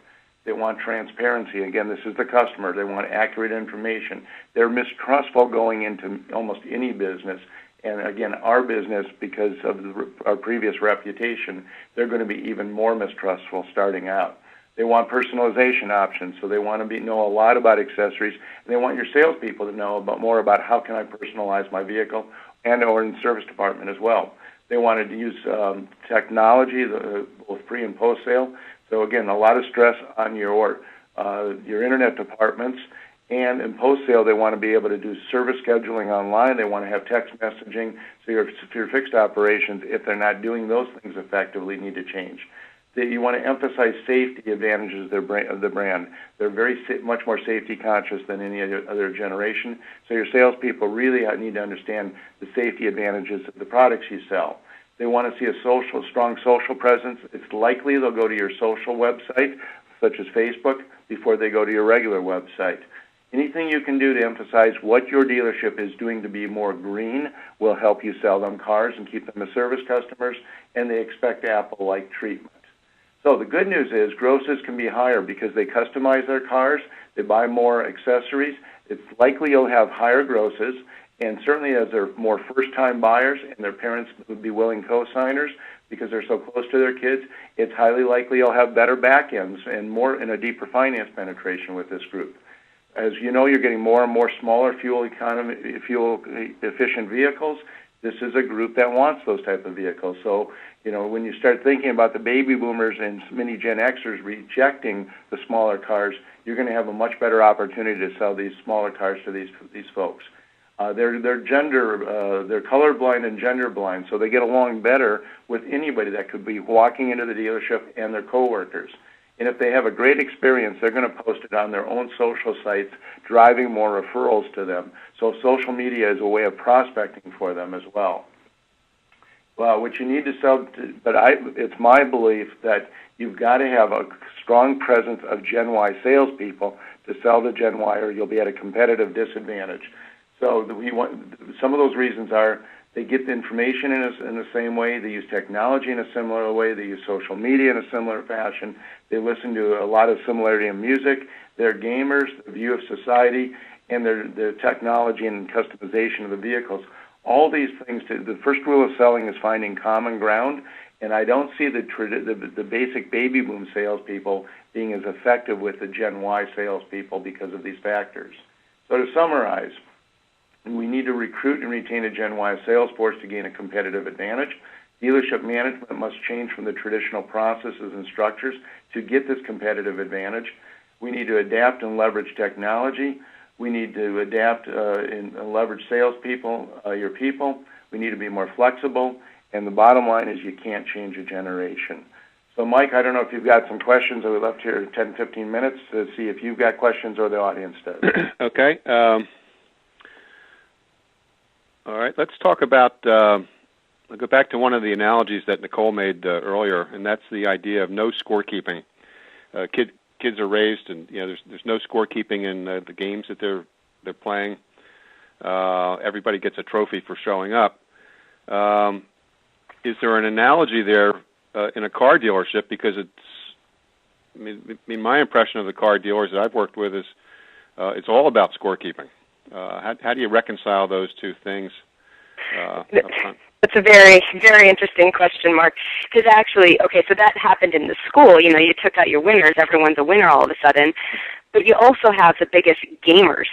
They want transparency. Again, this is the customer. They want accurate information. They're mistrustful going into almost any business. And again, our business, because of our previous reputation, they're going to be even more mistrustful starting out. They want personalization options, so they want to know a lot about accessories. And they want your salespeople to know more about how can I personalize my vehicle or in the service department as well. They wanted to use technology, both pre- and post-sale. So again, a lot of stress on your internet departments. And in post-sale, they want to be able to do service scheduling online. They want to have text messaging. So your fixed operations, if they're not doing those things effectively, need to change. You want to emphasize safety advantages of the brand. They're much more safety conscious than any other generation. So your salespeople really need to understand the safety advantages of the products you sell. They want to see a strong social presence. It's likely they'll go to your social website, such as Facebook, before they go to your regular website. Anything you can do to emphasize what your dealership is doing to be more green will help you sell them cars and keep them as service customers, and they expect Apple-like treatment. So the good news is grosses can be higher because they customize their cars, they buy more accessories. It's likely you'll have higher grosses, and certainly as they're more first-time buyers and their parents would be willing co-signers because they're so close to their kids, it's highly likely you'll have better back ends and a deeper finance penetration with this group. As you know, you're getting more and more smaller fuel-efficient vehicles. This is a group that wants those type of vehicles. So, when you start thinking about the baby boomers and many Gen Xers rejecting the smaller cars, you're going to have a much better opportunity to sell these smaller cars to these folks. They're colorblind and gender blind, so they get along better with anybody that could be walking into the dealership and their coworkers. And if they have a great experience, they're going to post it on their own social sites, driving more referrals to them. So social media is a way of prospecting for them as well. Well, what you need to sell, it's my belief that you've got to have a strong presence of Gen Y salespeople to sell to Gen Y, or you'll be at a competitive disadvantage. So some of those reasons are they get the information in the same way. They use technology in a similar way. They use social media in a similar fashion. They listen to a lot of similarity in music. They're gamers, the view of society, and their technology and customization of the vehicles All these things, the first rule of selling is finding common ground, and I don't see the basic baby boom salespeople being as effective with the Gen Y salespeople because of these factors. So to summarize, we need to recruit and retain a Gen Y sales force to gain a competitive advantage. Dealership management must change from the traditional processes and structures to get this competitive advantage. We need to adapt and leverage technology. We need to adapt and leverage salespeople, your people. We need to be more flexible. And the bottom line is you can't change a generation. So, Mike, I don't know if you've got some questions. I would love to hear 10, 15 minutes to see if you've got questions or the audience does. Okay. All right. Let's talk about, I'll go back to one of the analogies that Nicole made earlier, and that's the idea of no scorekeeping. Kids are raised, and there's no scorekeeping in the games that they're playing. Everybody gets a trophy for showing up. Is there an analogy there in a car dealership? Because my impression of the car dealers that I've worked with is it's all about scorekeeping. How do you reconcile those two things up front? That's a very, very interesting question, Mark. Because actually, okay, so that happened in the school. You took out your winners. Everyone's a winner all of a sudden. But you also have the biggest gamers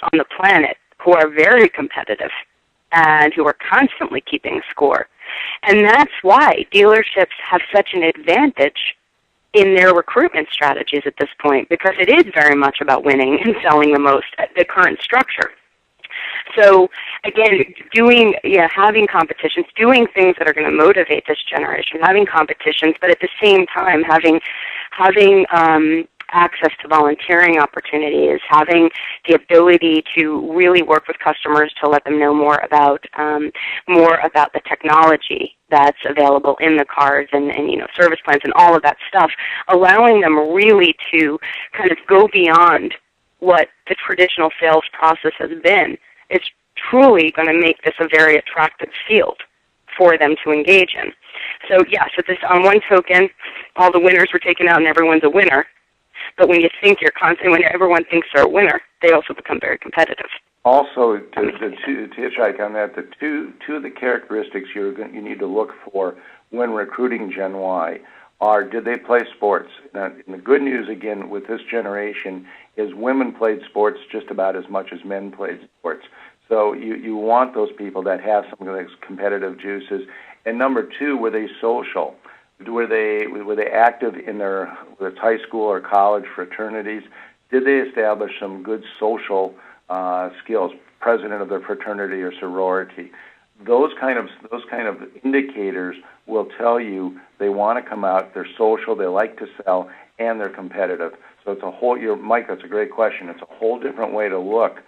on the planet who are very competitive and who are constantly keeping score. And that's why dealerships have such an advantage in their recruitment strategies at this point, because it is very much about winning and selling the most at the current structure. So again, having competitions, doing things that are going to motivate this generation, having competitions, but at the same time having access to volunteering opportunities, having the ability to really work with customers to let them know more about the technology that's available in the cars and service plans and all of that stuff, allowing them really to kind of go beyond what the traditional sales process has been. It's truly going to make this a very attractive field for them to engage in. So yes, on one token, all the winners were taken out and everyone's a winner. But when you think when everyone thinks they're a winner, they also become very competitive. Also, to hitchhike on that, the two of the characteristics you need to look for when recruiting Gen Y are, did they play sports? Now, and the good news, again, with this generation is women played sports just about as much as men played sports. So you want those people that have some of those competitive juices. And number two, were they social? Were they active in their high school or college fraternities? Did they establish some good social skills? President of their fraternity or sorority. Those kind of indicators will tell you they want to come out. They're social. They like to sell, and they're competitive. So it's a whole. Mike, that's a great question. It's a whole different way to look.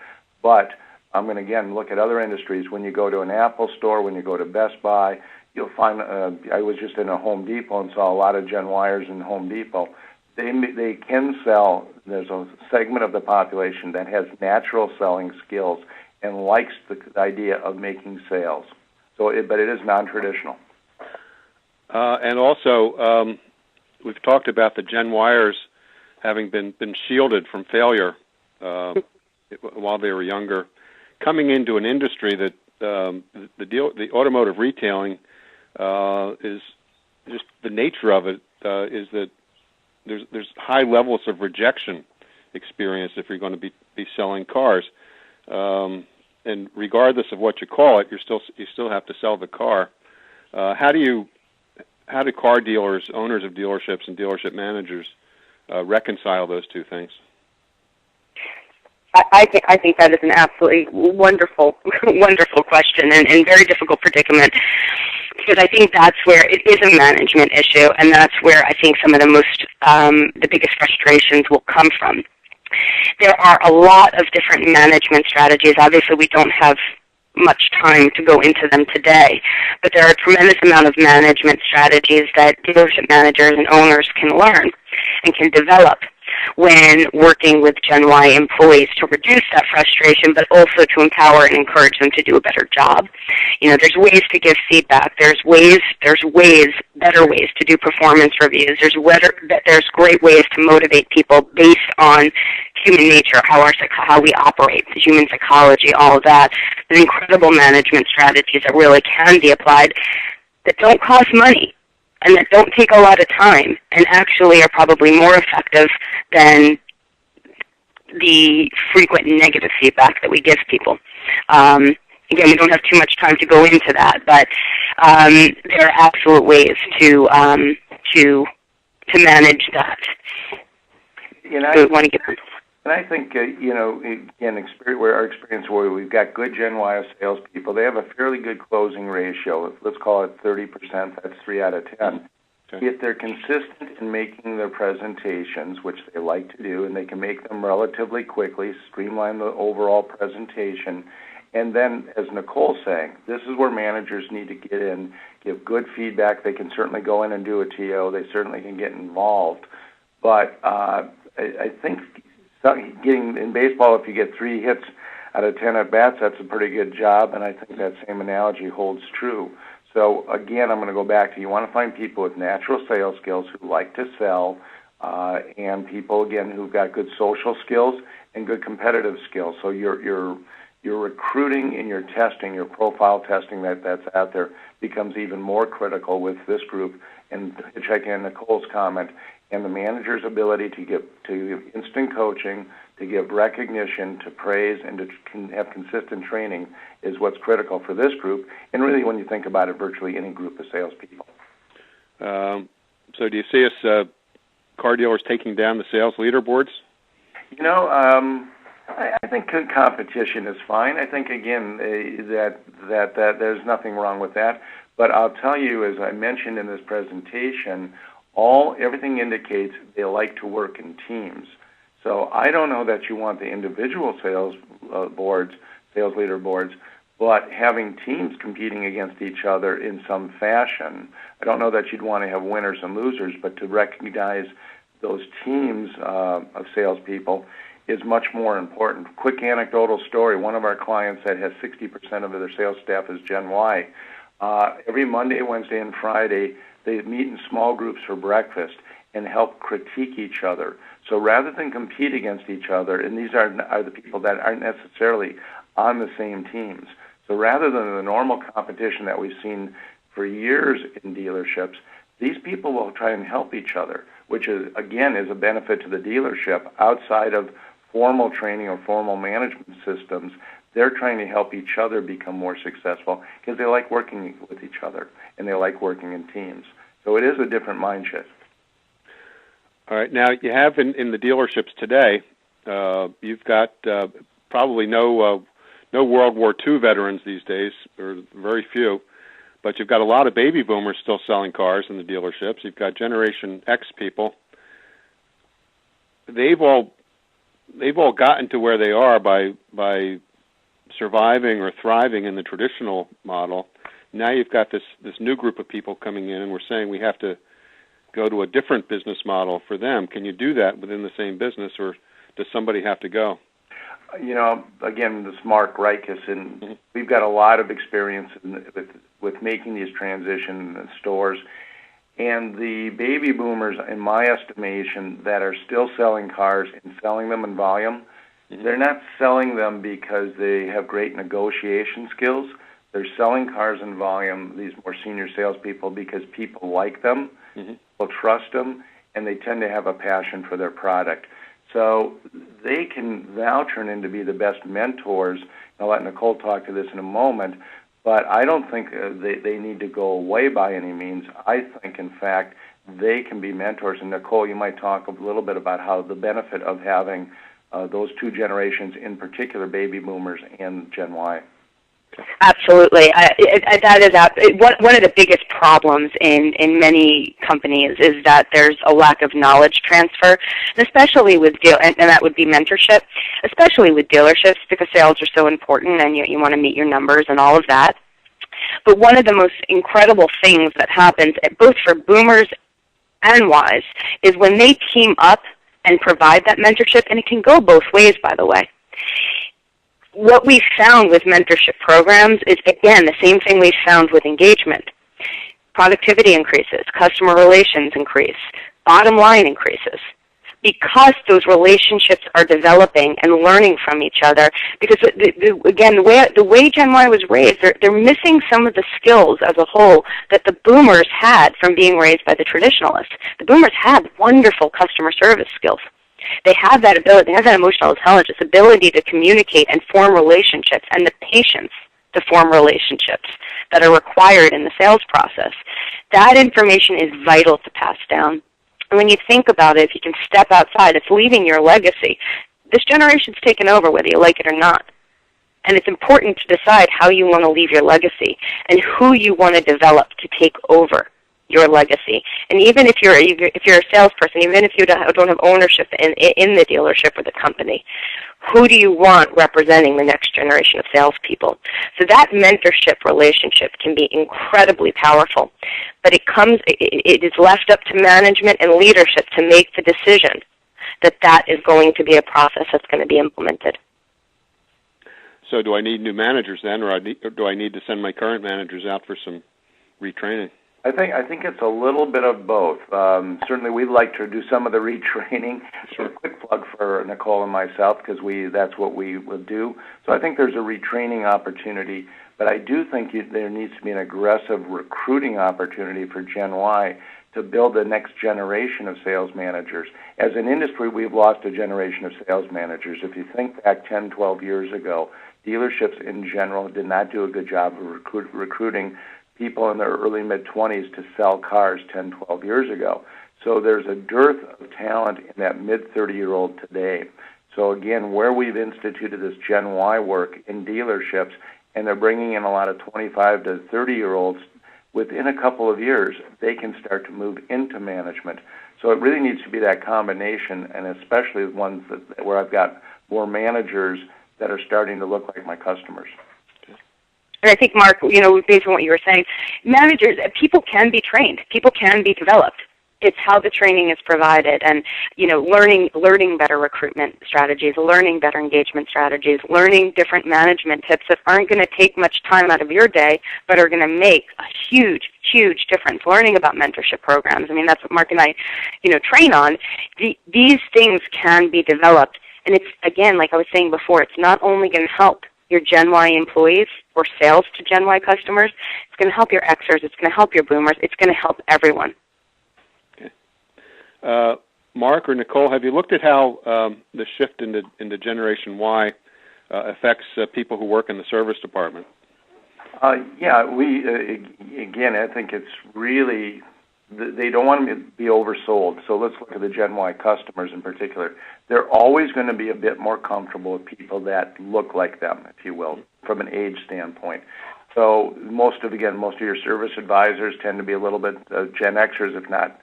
But I'm going to again look at other industries. When you go to an Apple store, when you go to Best Buy, you'll find, I was just in a Home Depot and saw a lot of Gen Yers in Home Depot. They can sell. There's a segment of the population that has natural selling skills and likes the idea of making sales. But it is non-traditional. And also, we've talked about the Gen Yers having been shielded from failure while they were younger, coming into an industry that the automotive retailing is just the nature of it is that there's high levels of rejection experience if you're going to be selling cars, and regardless of what you call it, you still have to sell the car. How do car dealers, owners of dealerships, and dealership managers reconcile those two things? I think that is an absolutely wonderful question and very difficult predicament, because I think that's where it is a management issue, and that's where I think some of the biggest frustrations will come from. There are a lot of different management strategies. Obviously, we don't have much time to go into them today, but there are a tremendous amount of management strategies that dealership managers and owners can learn and can develop when working with Gen Y employees to reduce that frustration, but also to empower and encourage them to do a better job. There's ways to give feedback. There's better ways to do performance reviews. There's great ways to motivate people based on human nature, how we operate, the human psychology, all of that. There's incredible management strategies that really can be applied that don't cost money and that don't take a lot of time and actually are probably more effective than the frequent negative feedback that we give people. Again, we don't have too much time to go into that, but there are absolute ways to manage that. And I think, again, our experience where we've got good Gen Y salespeople, they have a fairly good closing ratio. Let's call it 30%. That's 3 out of 10. Okay. If they're consistent in making their presentations, which they like to do, and they can make them relatively quickly, streamline the overall presentation, and then, as Nicole's saying, this is where managers need to get in, give good feedback. They can certainly go in and do a TO. They certainly can get involved. But I think getting in baseball, if you get 3 hits out of 10 at-bats, that's a pretty good job, and I think that same analogy holds true. So, again, I'm going to go back to you want to find people with natural sales skills who like to sell, and people, again, who've got good social skills and good competitive skills. So your recruiting and your testing, your profile testing that's out there becomes even more critical with this group. And to check in Nicole's comment, and the manager's ability to give instant coaching, to give recognition, to praise, and to have consistent training is what's critical for this group. And really, when you think about it, virtually any group of salespeople. So do you see us car dealers taking down the sales leaderboards? I think competition is fine. I think, again, that there's nothing wrong with that. But I'll tell you, as I mentioned in this presentation, everything indicates they like to work in teams. So I don't know that you want the individual sales leader boards, but having teams competing against each other in some fashion. I don't know that you'd want to have winners and losers, but to recognize those teams of salespeople is much more important. Quick anecdotal story. One of our clients that has 60% of their sales staff is Gen Y. Every Monday, Wednesday, and Friday, they meet in small groups for breakfast and help critique each other. So rather than compete against each other, and these are the people that aren't necessarily on the same teams. So rather than the normal competition that we've seen for years in dealerships, these people will try and help each other, which is, again, is a benefit to the dealership outside of formal training or formal management systems. They're trying to help each other become more successful because they like working with each other and they like working in teams. So it is a different mind shift. All right. Now, you have in the dealerships today, you've got probably no World War II veterans these days, or very few, but you've got a lot of baby boomers still selling cars in the dealerships. You've got Generation X people. They've all gotten to where they are by surviving or thriving in the traditional model. Now you've got this new group of people coming in, and we're saying we have to go to a different business model for them. Can you do that within the same business, or does somebody have to go? Again, this is Mark Rikess, and we've got a lot of experience with making these transitions in stores. And the baby boomers, in my estimation, that are still selling cars and selling them in volume, they're not selling them because they have great negotiation skills. They're selling cars in volume, these more senior salespeople, because people like them, people trust them, and they tend to have a passion for their product. So they can now turn into be the best mentors. I'll let Nicole talk to this in a moment, but I don't think they need to go away by any means. I think, in fact, they can be mentors. And Nicole, you might talk a little bit about how the benefit of having those two generations, in particular baby boomers and Gen Y. Absolutely. That is one of the biggest problems in many companies is that there's a lack of knowledge transfer, and especially with and that would be mentorship, especially with dealerships because sales are so important and you want to meet your numbers and all of that. But one of the most incredible things that happens both for boomers and Ys is when they team up and provide that mentorship, and it can go both ways, by the way. What we found with mentorship programs is, again, the same thing we found with engagement. Productivity increases, customer relations increase, bottom line increases, because those relationships are developing and learning from each other. Because, again, the way Gen Y was raised, they're missing some of the skills as a whole that the boomers had from being raised by the traditionalists. The boomers had wonderful customer service skills. They have that ability, they have that emotional intelligence, ability to communicate and form relationships, and the patience to form relationships that are required in the sales process. That information is vital to pass down. And when you think about it, if you can step outside, it's leaving your legacy. This generation's taken over whether you like it or not. And it's important to decide how you want to leave your legacy and who you want to develop to take over your legacy. And even if you're a salesperson, even if you don't have ownership in the dealership or the company, who do you want representing the next generation of salespeople? So that mentorship relationship can be incredibly powerful, but it is left up to management and leadership to make the decision that is going to be a process that's going to be implemented. So do I need new managers then, or do I need to send my current managers out for some retraining? I think it's a little bit of both. Certainly, we'd like to do some of the retraining. Sure. A quick plug for Nicole and myself, because that's what we will do. So I think there's a retraining opportunity, but I do think there needs to be an aggressive recruiting opportunity for Gen Y to build the next generation of sales managers. As an industry, we've lost a generation of sales managers. If you think back 10, 12 years ago, dealerships in general did not do a good job of recruiting people in their early mid-20s to sell cars 10, 12 years ago. So there's a dearth of talent in that mid-30-year-old today. So again, where we've instituted this Gen Y work in dealerships, and they're bringing in a lot of 25 to 30-year-olds, within a couple of years, they can start to move into management. So it really needs to be that combination, and especially ones where I've got more managers that are starting to look like my customers. And I think, Mark, based on what you were saying, managers, people can be trained. People can be developed. It's how the training is provided, and learning better recruitment strategies, learning better engagement strategies, learning different management tips that aren't going to take much time out of your day, but are going to make a huge, huge difference. Learning about mentorship programs. I mean, that's what Mark and I, train on. These things can be developed, and it's, again, like I was saying before, it's not only going to help your Gen Y employees or sales to Gen Y customers, it's going to help your Xers, it's going to help your boomers, it's going to help everyone. Okay. Mark or Nicole, have you looked at how the shift into Generation Y affects people who work in the service department? Yeah, again, I think it's really, they don't want to be oversold. So let's look at the Gen Y customers in particular. They're always going to be a bit more comfortable with people that look like them, if you will, from an age standpoint. So most of your service advisors tend to be a little bit Gen Xers, if not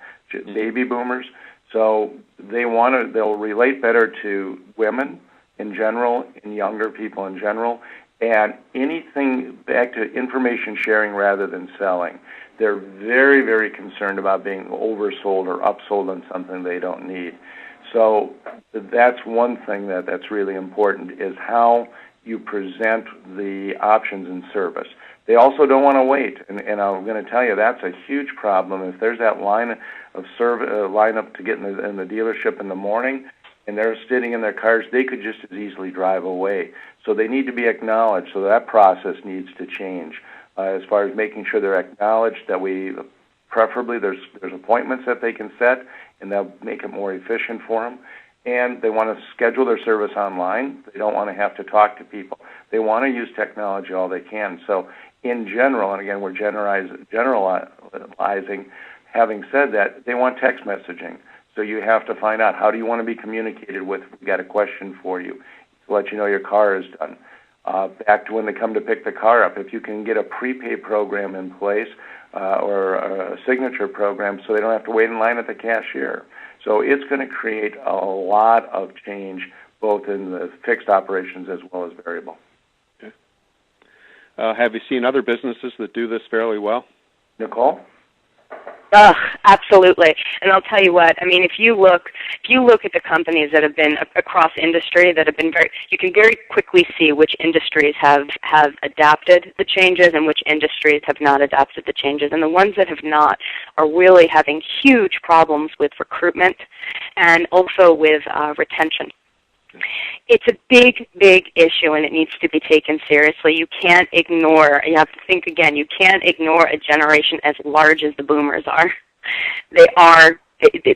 baby boomers. So they'll relate better to women in general, and younger people in general, and anything back to information sharing rather than selling. They're very, very concerned about being oversold or upsold on something they don't need. So that's one thing that's really important, is how you present the options in service. They also don't want to wait, and I'm going to tell you that's a huge problem. If there's that line up to get in the dealership in the morning, and they're sitting in their cars, they could just as easily drive away. So they need to be acknowledged. So that process needs to change as far as making sure they're acknowledged, that preferably there's appointments that they can set, and they'll make it more efficient for them. And they want to schedule their service online. They don't want to have to talk to people. They want to use technology all they can. So in general, and again, we're generalizing, having said that, they want text messaging. So you have to find out, how do you want to be communicated with? We've got a question for you to let you know your car is done. Back to when they come to pick the car up, if you can get a prepay program in place or a signature program so they don't have to wait in line at the cashier. So it's going to create a lot of change, both in the fixed operations as well as variable. Okay. Have you seen other businesses that do this fairly well? Nicole? Absolutely. And I'll tell you what, I mean, if you look at the companies that have been across industry that have been you can very quickly see which industries have adapted the changes and which industries have not adapted the changes. And the ones that have not are really having huge problems with recruitment and also with retention. It's a big, big issue, and it needs to be taken seriously. You can't ignore, you have to think again, you can't ignore a generation as large as the boomers are.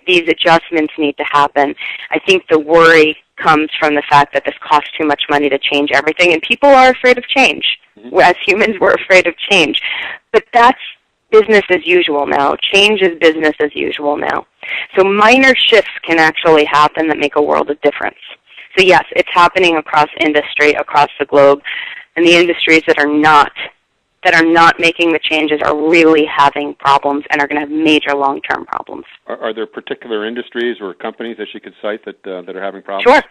These adjustments need to happen. I think the worry comes from the fact that this costs too much money to change everything, and people are afraid of change. As humans, we're afraid of change. But that's business as usual now. Change is business as usual now. So minor shifts can actually happen that make a world of difference. So yes, it's happening across industry, across the globe, and the industries that are not making the changes are really having problems and are going to have major long-term problems. Are there particular industries or companies that you could cite that are having problems? Sure.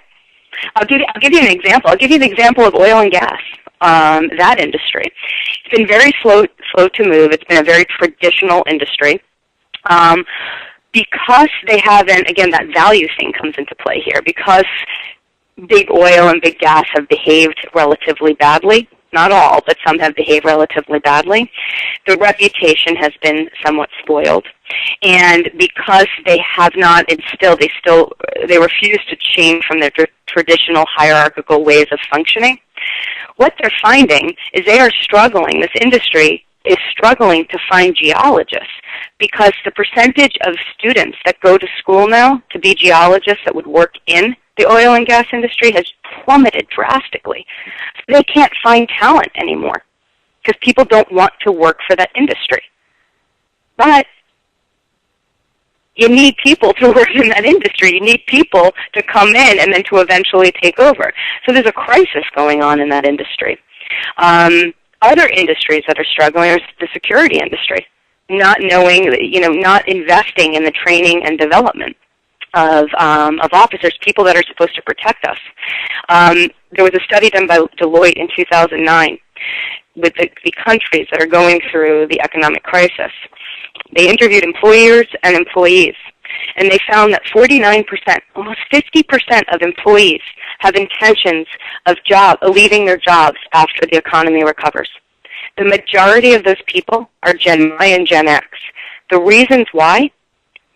I'll give you an example. I'll give you the example of oil and gas. That industry. It's been very slow to move. It's been a very traditional industry. Because they haven't, again, that value thing comes into play here, because big oil and big gas have behaved relatively badly. Not all, but some have behaved relatively badly. The reputation has been somewhat spoiled. And because they have not instilled, they refuse to change from their traditional hierarchical ways of functioning, what they're finding is they are struggling, this industry is struggling to find geologists, because the percentage of students that go to school now to be geologists that would work in the oil and gas industry has plummeted drastically. So they can't find talent anymore because people don't want to work for that industry. But you need people to work in that industry. You need people to come in and then to eventually take over. So there's a crisis going on in that industry. Other industries that are struggling are the security industry, not knowing, not investing in the training and development of officers, people that are supposed to protect us. There was a study done by Deloitte in 2009 with the countries that are going through the economic crisis. They interviewed employers and employees, and they found that 49%, almost 50% of employees have intentions of leaving their jobs after the economy recovers. The majority of those people are Gen Y and Gen X. The reasons why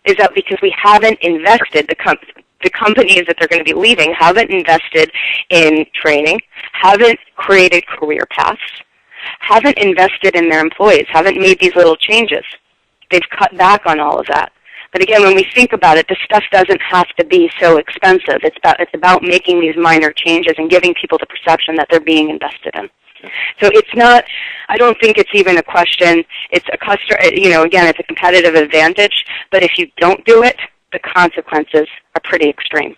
is that because we haven't invested, the companies that they're going to be leaving haven't invested in training, haven't created career paths, haven't invested in their employees, haven't made these little changes. They've cut back on all of that. But again, when we think about it, this stuff doesn't have to be so expensive. It's about making these minor changes and giving people the perception that they're being invested in. So it's not, I don't think it's even a question. It's a customer, again, it's a competitive advantage. But if you don't do it, the consequences are pretty extreme.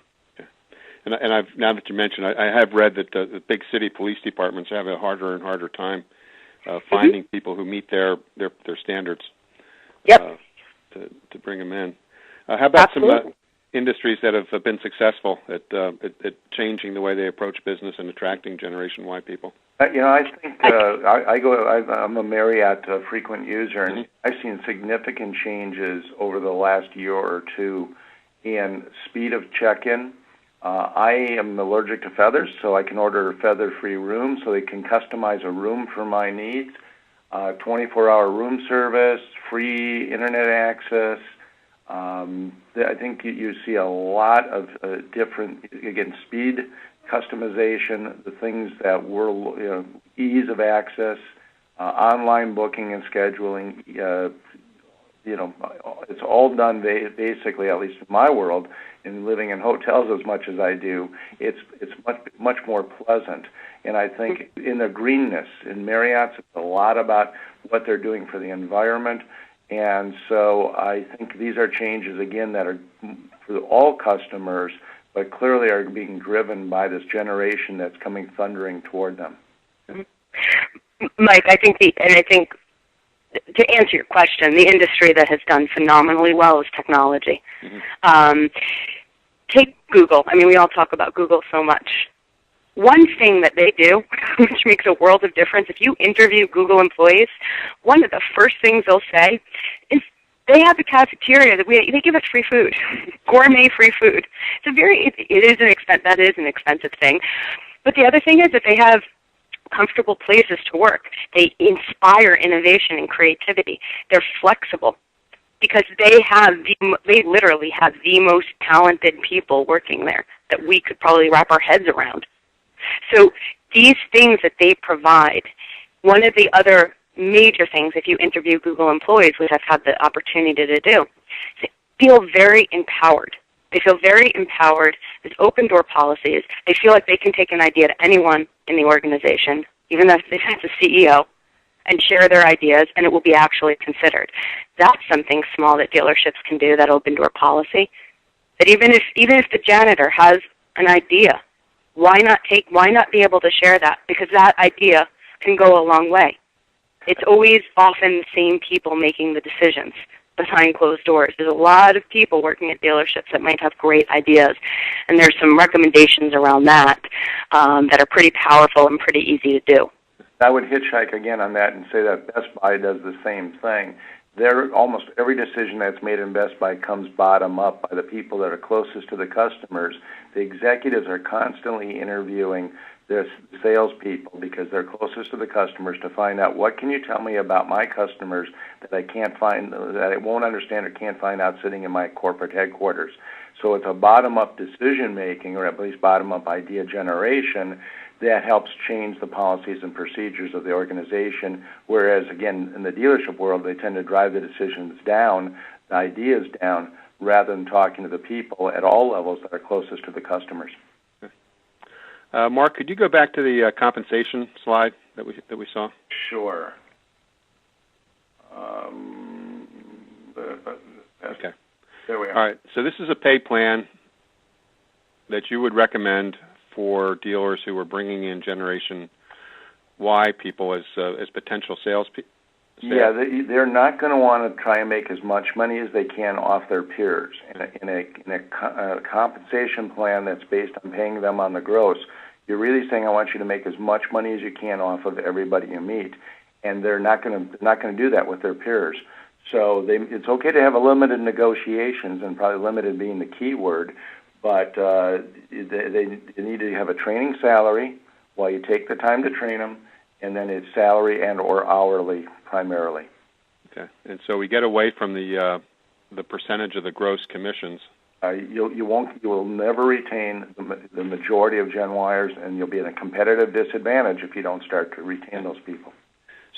And I've, now that you mentioned, I have read that the big city police departments have a harder and harder time finding people who meet their standards. Yep. To bring them in. How about some industries that have been successful at changing the way they approach business and attracting Generation Y people? I think I'm a Marriott frequent user, and I've seen significant changes over the last year or two in speed of check-in. I am allergic to feathers, so I can order a feather-free room, so they can customize a room for my needs. 24-hour room service, free internet access. I think you see a lot of different, again, speed, customization, the things that were, ease of access, online booking and scheduling. It's all done basically, at least in my world, in living in hotels as much as I do. It's much more pleasant. And I think in the greenness, in Marriott's, it's a lot about what they're doing for the environment. And so I think these are changes, again, that are for all customers, but clearly are being driven by this generation that's coming thundering toward them. Mike, I think to answer your question, the industry that has done phenomenally well is technology. Take Google. I mean, we all talk about Google so much. One thing that they do, which makes a world of difference, if you interview Google employees, one of the first things they'll say is, They have a cafeteria that they give us free food, gourmet free food. It is an expensive thing. But the other thing is that they have comfortable places to work. They inspire innovation and creativity. They're flexible because they literally have the most talented people working there that we could probably wrap our heads around. So these things that they provide, one of the other major things, if you interview Google employees, which I've had the opportunity to do, they feel very empowered. They feel very empowered. There's open-door policies. They feel like they can take an idea to anyone in the organization, even if it's a CEO, and share their ideas, and it will be actually considered. That's something small that dealerships can do, that open-door policy. That even if the janitor has an idea, why not be able to share that? Because that idea can go a long way. It's always often the same people making the decisions behind closed doors. There's a lot of people working at dealerships that might have great ideas, and there's some recommendations around that that are pretty powerful and pretty easy to do. I would hitchhike again on that and say that Best Buy does the same thing. Almost every decision that's made in Best Buy comes bottom up by the people that are closest to the customers. The executives are constantly interviewing their salespeople because they're closest to the customers to find out, what can you tell me about my customers that I can't find, that I won't understand or can't find out sitting in my corporate headquarters. So it's a bottom-up decision-making, or at least bottom-up idea generation, that helps change the policies and procedures of the organization, whereas, again, in the dealership world, they tend to drive the decisions down, the ideas down, rather than talking to the people at all levels that are closest to the customers. Mark, could you go back to the compensation slide that we saw? Sure. Okay. There we are. All right. So this is a pay plan that you would recommend for dealers who are bringing in Generation Y people as potential sales people? Yeah, they're not going to want to try and make as much money as they can off their peers. In a compensation plan that's based on paying them on the gross, you're really saying, I want you to make as much money as you can off of everybody you meet, and they're not going to do that with their peers. So it's okay to have a limited negotiations, and probably limited being the key word, but they need to have a training salary while you take the time to train them, and then it's salary and or hourly primarily. Okay, and so we get away from the percentage of the gross commissions. You will never retain the majority of Gen Yers, and you'll be in a competitive disadvantage if you don't start to retain those people.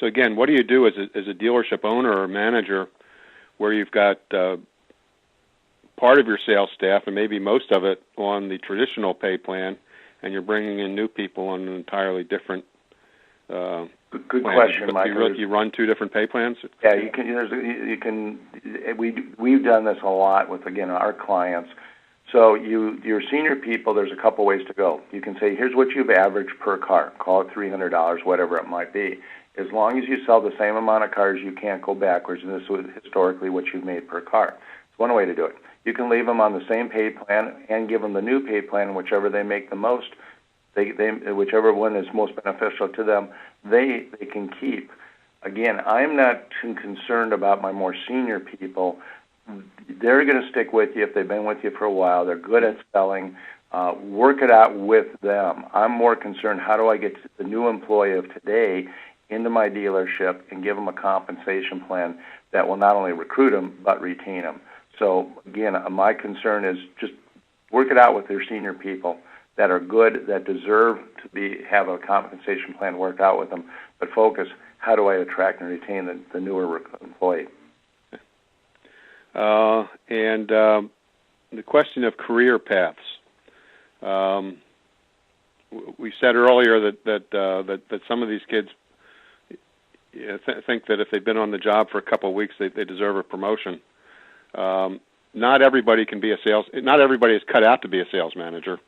So again, what do you do as a dealership owner or manager, where you've got part of your sales staff and maybe most of it on the traditional pay plan, and you're bringing in new people on an entirely different Good question, Michael. You run two different pay plans? Yeah, you can. We've done this a lot with, again, our clients. So your senior people, there's a couple ways to go. You can say, here's what you've averaged per car. Call it $300, whatever it might be. As long as you sell the same amount of cars, you can't go backwards, and this is historically what you've made per car. It's one way to do it. You can leave them on the same pay plan and give them the new pay plan, whichever they make the most. Whichever one is most beneficial to them, they can keep. Again, I'm not too concerned about my more senior people. They're going to stick with you if they've been with you for a while. They're good at selling. Work it out with them. I'm more concerned, how do I get the new employee of today into my dealership and give them a compensation plan that will not only recruit them but retain them. So, again, my concern is just work it out with their senior people that are good, that deserve to have a compensation plan worked out with them, but focus, how do I attract and retain the newer employee? And the question of career paths. We said earlier that some of these kids think that if they've been on the job for a couple of weeks, they deserve a promotion. Not everybody can be a sales. Not everybody is cut out to be a sales manager.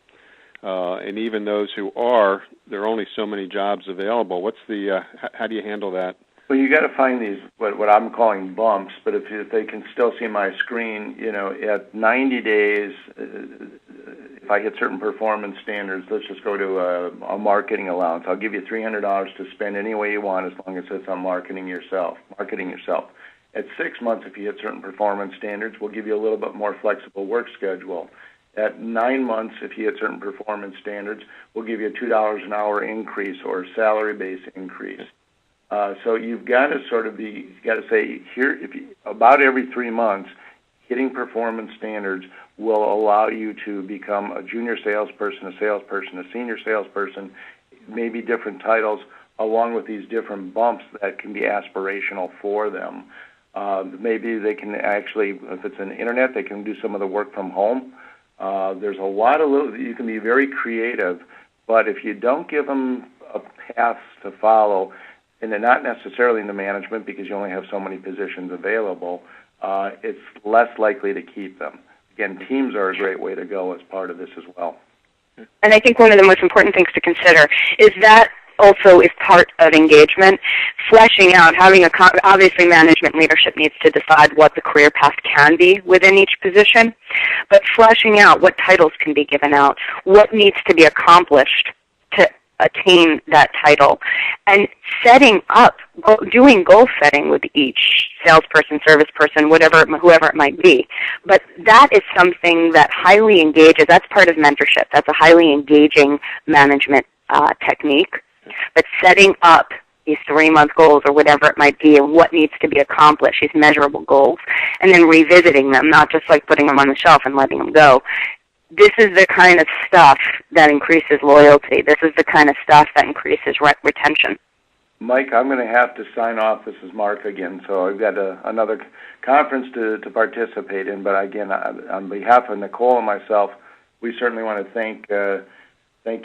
And even those who are, there are only so many jobs available. What's the? How do you handle that? Well, you got to find these what I'm calling bumps. But if they can still see my screen, at 90 days, if I hit certain performance standards, let's just go to a marketing allowance. I'll give you $300 to spend any way you want, as long as it's on marketing yourself. At 6 months, if you hit certain performance standards, we'll give you a little bit more flexible work schedule. At 9 months, if you hit certain performance standards, we'll give you a $2 an hour increase or salary-based increase. So you've got to say here, about every 3 months, hitting performance standards will allow you to become a junior salesperson, a senior salesperson, maybe different titles, along with these different bumps that can be aspirational for them. Maybe they can actually, if it's an internet, they can do some of the work from home. There's a lot of you can be very creative, but if you don't give them a path to follow, and they're not necessarily in the management because you only have so many positions available, it's less likely to keep them. Again, teams are a great way to go as part of this as well. And I think one of the most important things to consider is that also is part of engagement, fleshing out, obviously management leadership needs to decide what the career path can be within each position, but fleshing out what titles can be given out, what needs to be accomplished to attain that title, and setting up, doing goal setting with each salesperson, service person, whoever it might be. But that is something that highly engages. That's part of mentorship. That's a highly engaging management technique. But setting up these 3-month goals or whatever it might be and what needs to be accomplished, these measurable goals, and then revisiting them, not just like putting them on the shelf and letting them go. This is the kind of stuff that increases loyalty. This is the kind of stuff that increases retention. Mike, I'm going to have to sign off. This is Mark again, so I've got another conference to participate in. But again, on behalf of Nicole and myself, we certainly want to thank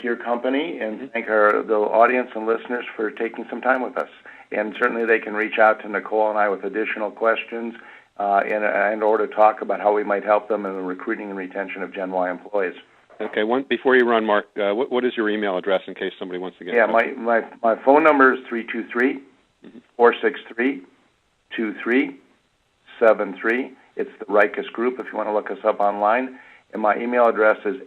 your company and thank the audience and listeners for taking some time with us. And certainly they can reach out to Nicole and I with additional questions and or to talk about how we might help them in the recruiting and retention of Gen Y employees. Okay, before you run, Mark, what is your email address in case somebody wants to get in touch? My phone number is 323-463-2373. It's the Rikess Group if you want to look us up online. And my email address is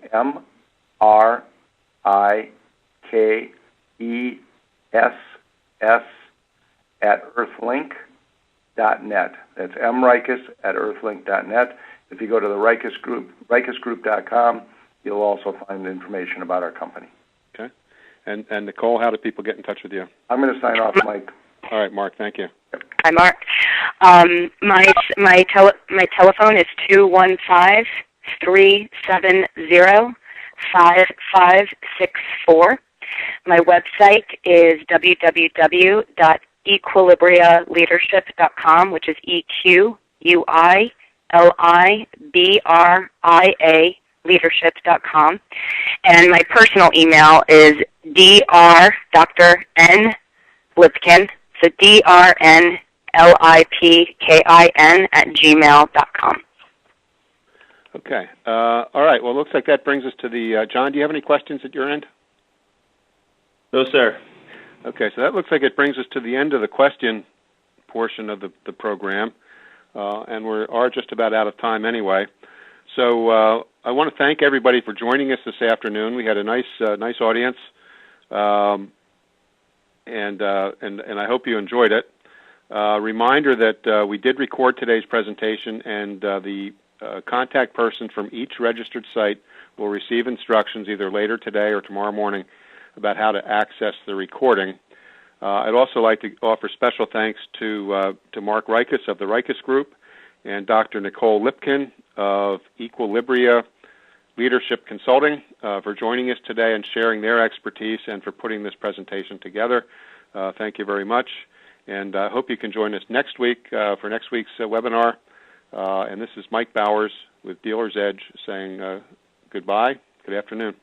mrikess@earthlink.net. That's mrikess@earthlink.net. If you go to the Rikess Group, rikessgroup.com, you'll also find information about our company. Okay. And Nicole, how do people get in touch with you? I'm going to sign off, Mike. All right, Mark, thank you. Hi, Mark. My telephone is 215-370-5564. My website is www.equilibrialeadership.com, which is EQUILIBRIA leadership.com. And my personal email is Dr. N. Lipkin, so DRNLIPKIN@gmail.com. Okay. All right. Well, it looks like that brings us to the... John, do you have any questions at your end? No, sir. Okay, so that looks like it brings us to the end of the question portion of the program, and we are just about out of time anyway. So I want to thank everybody for joining us this afternoon. We had a nice audience, and I hope you enjoyed it. Reminder that we did record today's presentation, and the contact person from each registered site will receive instructions either later today or tomorrow morning about how to access the recording. I'd also like to offer special thanks to Mark Rikess of the Rikess Group and Dr. Nicole Lipkin of Equilibria Leadership Consulting for joining us today and sharing their expertise and for putting this presentation together. Thank you very much, and I hope you can join us next week for next week's webinar. And this is Mike Bowers with Dealer's Edge saying goodbye. Good afternoon.